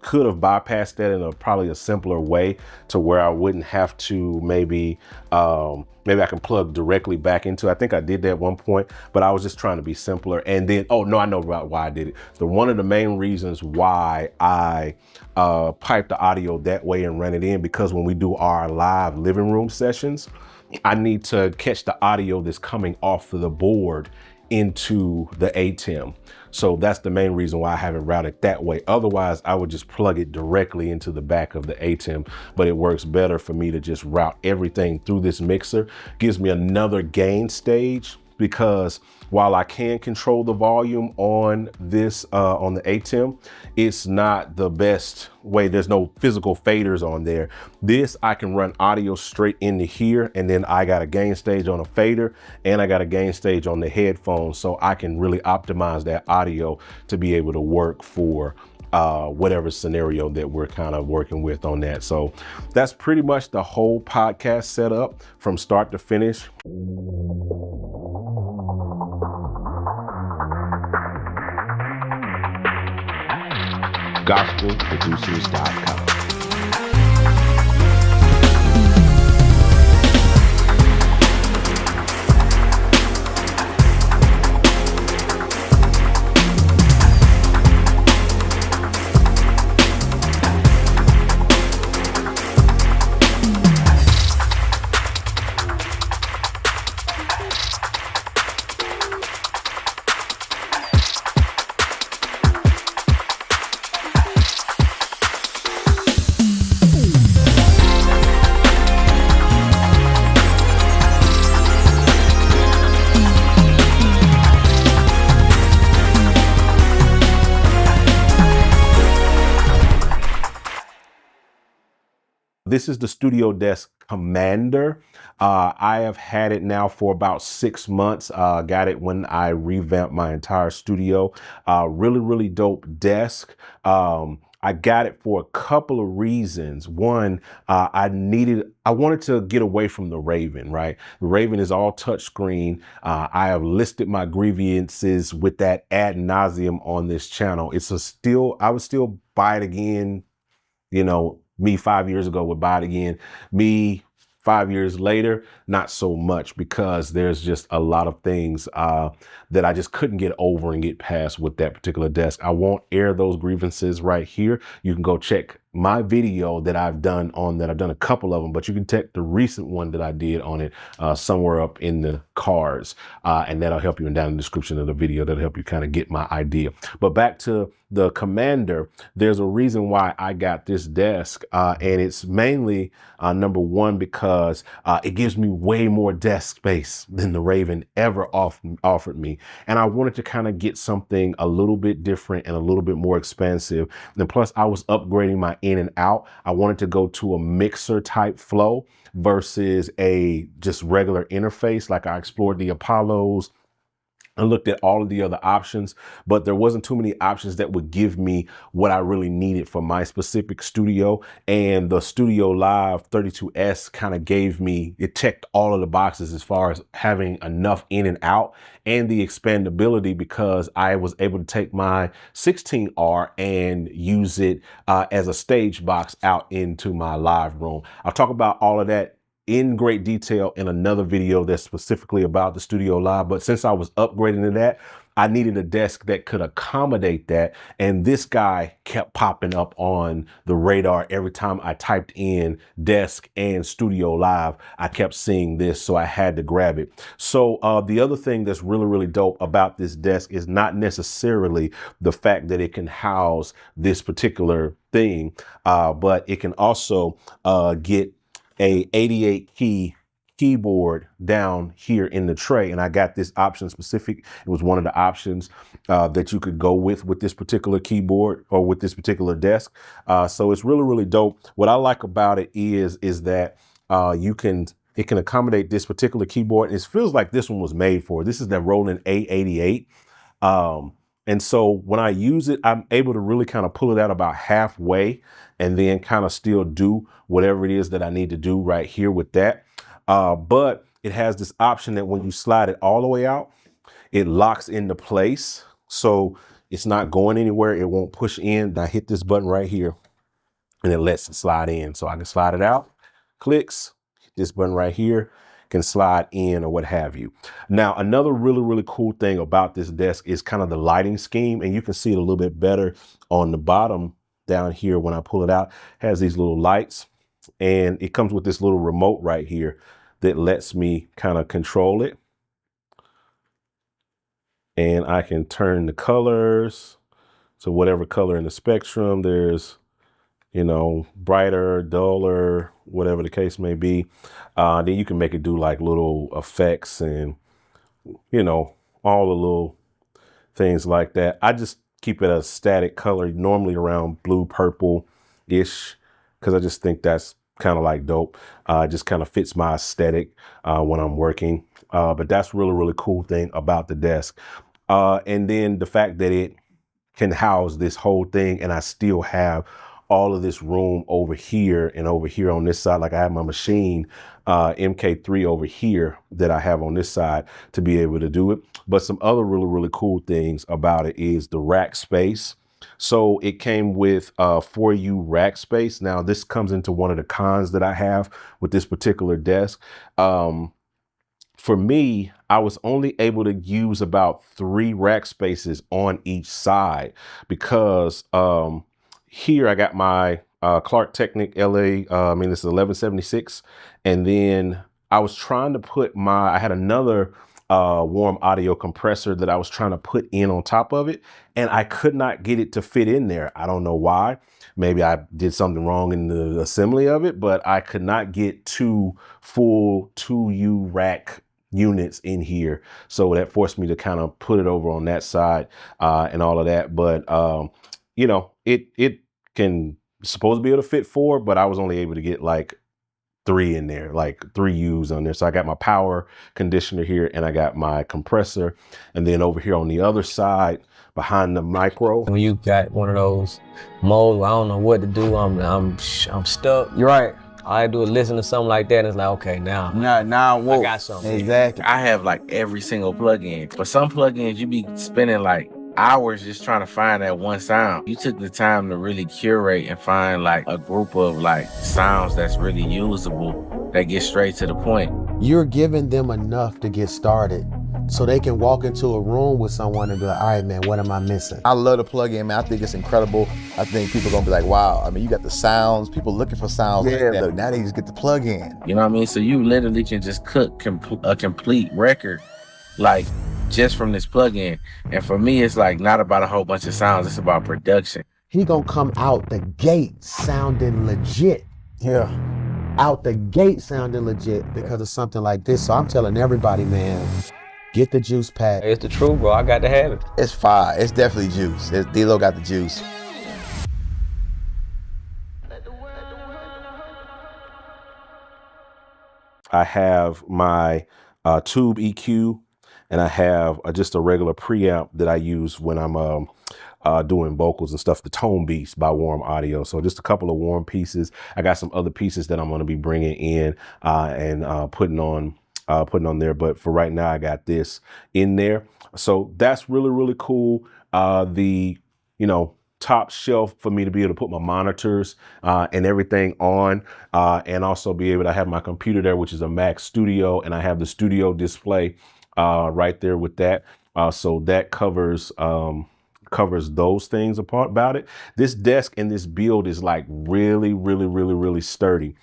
could have bypassed that in probably a simpler way to where I wouldn't have to maybe I can plug directly back into. I think I did that at one point, but I was just trying to be simpler. And then, oh no, I know about why I did it. So one of the main reasons why I pipe the audio that way and run it in, because when we do our live living room sessions, I need to catch the audio that's coming off of the board into the Atem. So that's the main reason why I have it routed that way. Otherwise, I would just plug it directly into the back of the Atem, but it works better for me to just route everything through this mixer. Gives me another gain stage, because while I can control the volume on this, on the Atem, it's not the best way. There's no physical faders on there. This, I can run audio straight into here, and then I got a gain stage on a fader, and I got a gain stage on the headphones, so I can really optimize that audio to be able to work for whatever scenario that we're kind of working with on that. So that's pretty much the whole podcast setup from start to finish. GospelProducers.com. This is the Studio Desk Commander. I have had it now for about 6 months. Got it when I revamped my entire studio. Really dope desk. I got it for a couple of reasons. One, I wanted to get away from the Raven, right? The Raven is all touchscreen. I have listed my grievances with that ad nauseum on this channel. I would still buy it again. You know, me 5 years ago would buy it again. Me 5 years later, not so much, because there's just a lot of things that I just couldn't get over and get past with that particular desk. I won't air those grievances right here. You can go check my video that I've done on that. I've done a couple of them, but you can check the recent one that I did on it somewhere up in the cards, and that'll help you, and down in the description of the video, that'll help you kind of get my idea. But back to the Commander, there's a reason why I got this desk, and it's mainly number one, because it gives me way more desk space than the Raven ever offered me. And I wanted to kind of get something a little bit different and a little bit more expansive. And plus, I was upgrading my in and out. I wanted to go to a mixer type flow versus a just regular interface. Like, I explored the Apollos, I looked at all of the other options, but there wasn't too many options that would give me what I really needed for my specific studio. And the Studio Live 32S kind of gave me, it checked all of the boxes as far as having enough in and out, and the expandability, because I was able to take my 16R and use it as a stage box out into my live room. I'll talk about all of that in great detail in another video that's specifically about the Studio Live. But since I was upgrading to that, I needed a desk that could accommodate that. And this guy kept popping up on the radar every time I typed in desk and Studio Live. I kept seeing this, so I had to grab it. So the other thing that's really dope about this desk is not necessarily the fact that it can house this particular thing, but it can also get a 88 key keyboard down here in the tray. And I got this option specific. It was one of the options that you could go with this particular keyboard or with this particular desk. So it's really dope. What I like about it is that it can accommodate this particular keyboard. And it feels like this one was made for it. This is the Roland A88. And so when I use it, I'm able to really kind of pull it out about halfway and then kind of still do whatever it is that I need to do right here with that. But it has this option that when you slide it all the way out, it locks into place. So it's not going anywhere. It won't push in. I hit this button right here and it lets it slide in. So I can slide it out, clicks, hit this button right here, can slide in or what have you. Now, another really, really cool thing about this desk is kind of the lighting scheme. And you can see it a little bit better on the bottom down here when I pull it out. It has these little lights and it comes with this little remote right here that lets me kind of control it. And I can turn the colors to whatever color in the spectrum. There's, you know, brighter, duller, whatever the case may be. Then you can make it do like little effects and, you know, all the little things like that. I just keep it a static color, normally around blue, purple-ish, because I just think that's kind of like dope. It just kind of fits my aesthetic when I'm working. But that's really, really cool thing about the desk. And then the fact that it can house this whole thing and I still have all of this room over here and over here on this side. Like I have my machine MK3 over here that I have on this side to be able to do it. But some other really, really cool things about it is the rack space. So it came with 4U rack space. Now this comes into one of the cons that I have with this particular desk. For me, I was only able to use about 3 rack spaces on each side because here I got my Clark Technic LA, I mean, this is 1176. And then I was trying to put I had another warm audio compressor that I was trying to put in on top of it. And I could not get it to fit in there. I don't know why. Maybe I did something wrong in the assembly of it, but I could not get 2 full 2U rack units in here. So that forced me to kind of put it over on that side and all of that. But, you know, it can supposed to be able to fit 4, but I was only able to get like 3 in there, like 3 U's on there. So I got my power conditioner here and I got my compressor. And then over here on the other side, behind the micro. When you got one of those modes, I don't know what to do. I'm stuck. You're right. All I do is listen to something like that and it's like, okay, now Whoa. I got something. Exactly. I have like every single plugin. But some plugins you be spending like hours just trying to find that one sound. You took the time to really curate and find like a group of like sounds that's really usable, that get straight to the point. You're giving them enough to get started so they can walk into a room with someone and be like, all right, man, what am I missing? I love the plugin, man. I think it's incredible. I think people are gonna be like, wow. I mean, you got the sounds, people looking for sounds like that. Look, now they just get the plug-in. You know what I mean? So you literally can just cook a complete record, like just from this plugin. And for me, it's like not about a whole bunch of sounds, it's about production. He gonna come out the gate sounding legit. Yeah. Out the gate sounding legit because of something like this. So I'm telling everybody, man, get the juice pack. It's the truth, bro. I got to have it. It's fire. It's definitely juice. D-Lo got the juice. I have my tube EQ and I have just a regular preamp that I use when I'm doing vocals and stuff, the Tone Beast by Warm Audio. So just a couple of warm pieces. I got some other pieces that I'm going to be bringing in and putting on there. But for right now, I got this in there. So that's really, really cool. You know, top shelf for me to be able to put my monitors and everything on and also be able to have my computer there, which is a Mac Studio, and I have the studio display right there with that. So that covers those things about it. This desk and this build is like really, really, really, really sturdy.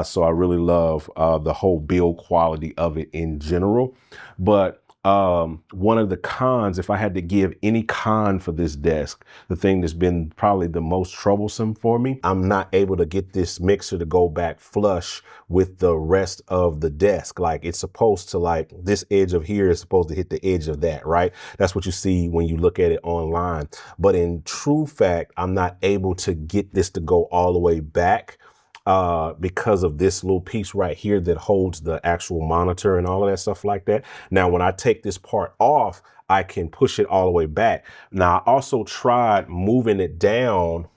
So I really love the whole build quality of it in general. But one of the cons, if I had to give any con for this desk, the thing that's been probably the most troublesome for me, I'm not able to get this mixer to go back flush with the rest of the desk. Like it's supposed to, like this edge of here is supposed to hit the edge of that, right? That's what you see when you look at it online. But in true fact, I'm not able to get this to go all the way back because of this little piece right here that holds the actual monitor and all of that stuff like that. Now, when I take this part off, I can push it all the way back. Now, I also tried moving it down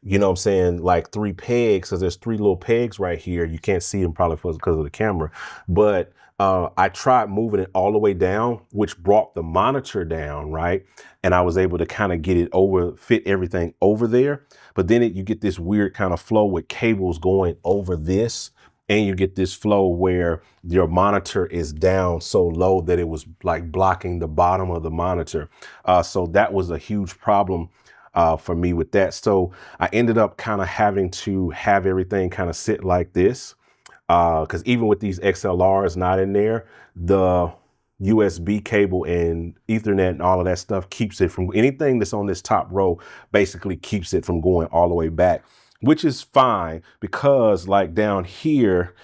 you know what I'm saying, like 3 pegs, because there's 3 little pegs right here. You can't see them probably because of the camera, but I tried moving it all the way down, which brought the monitor down, right? And I was able to kind of get it fit everything over there. But then you get this weird kind of flow with cables going over this. And you get this flow where your monitor is down so low that it was like blocking the bottom of the monitor. So that was a huge problem for me with that. So I ended up kind of having to have everything kind of sit like this. Because even with these XLRs not in there, the USB cable and Ethernet and all of that stuff keeps it from anything that's on this top row, basically keeps it from going all the way back, which is fine because like down here,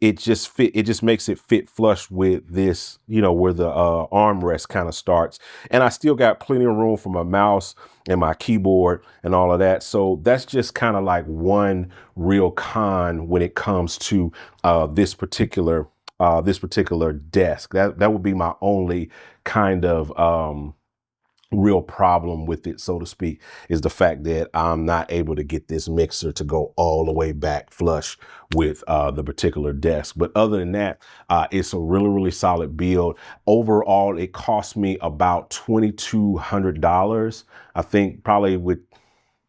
it just makes it fit flush with this, you know, where the armrest kind of starts. And I still got plenty of room for my mouse and my keyboard and all of that. So that's just kind of like one real con when it comes to this particular desk. That would be my only kind of real problem with it, so to speak, is the fact that I'm not able to get this mixer to go all the way back flush with the particular desk. But other than that, it's a really, really solid build. Overall, it cost me about $2,200. I think probably with,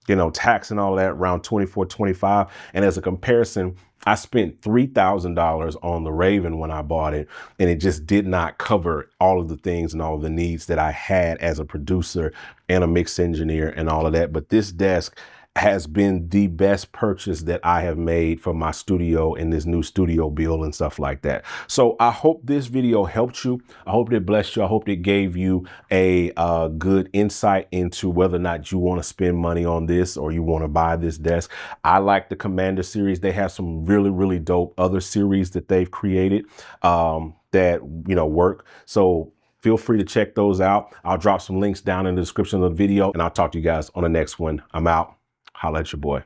you know, tax and all that, around 24, 25. And as a comparison, I spent $3,000 on the Raven when I bought it, and it just did not cover all of the things and all of the needs that I had as a producer and a mix engineer and all of that. But this desk has been the best purchase that I have made for my studio in this new studio build and stuff like that. So I hope this video helped you. I hope it blessed you. I hope it gave you a good insight into whether or not you want to spend money on this or you want to buy this desk. I like the Commander series. They have some really, really dope other series that they've created that, you know, work. So feel free to check those out. I'll drop some links down in the description of the video, and I'll talk to you guys on the next one. I'm out. Holla at your boy.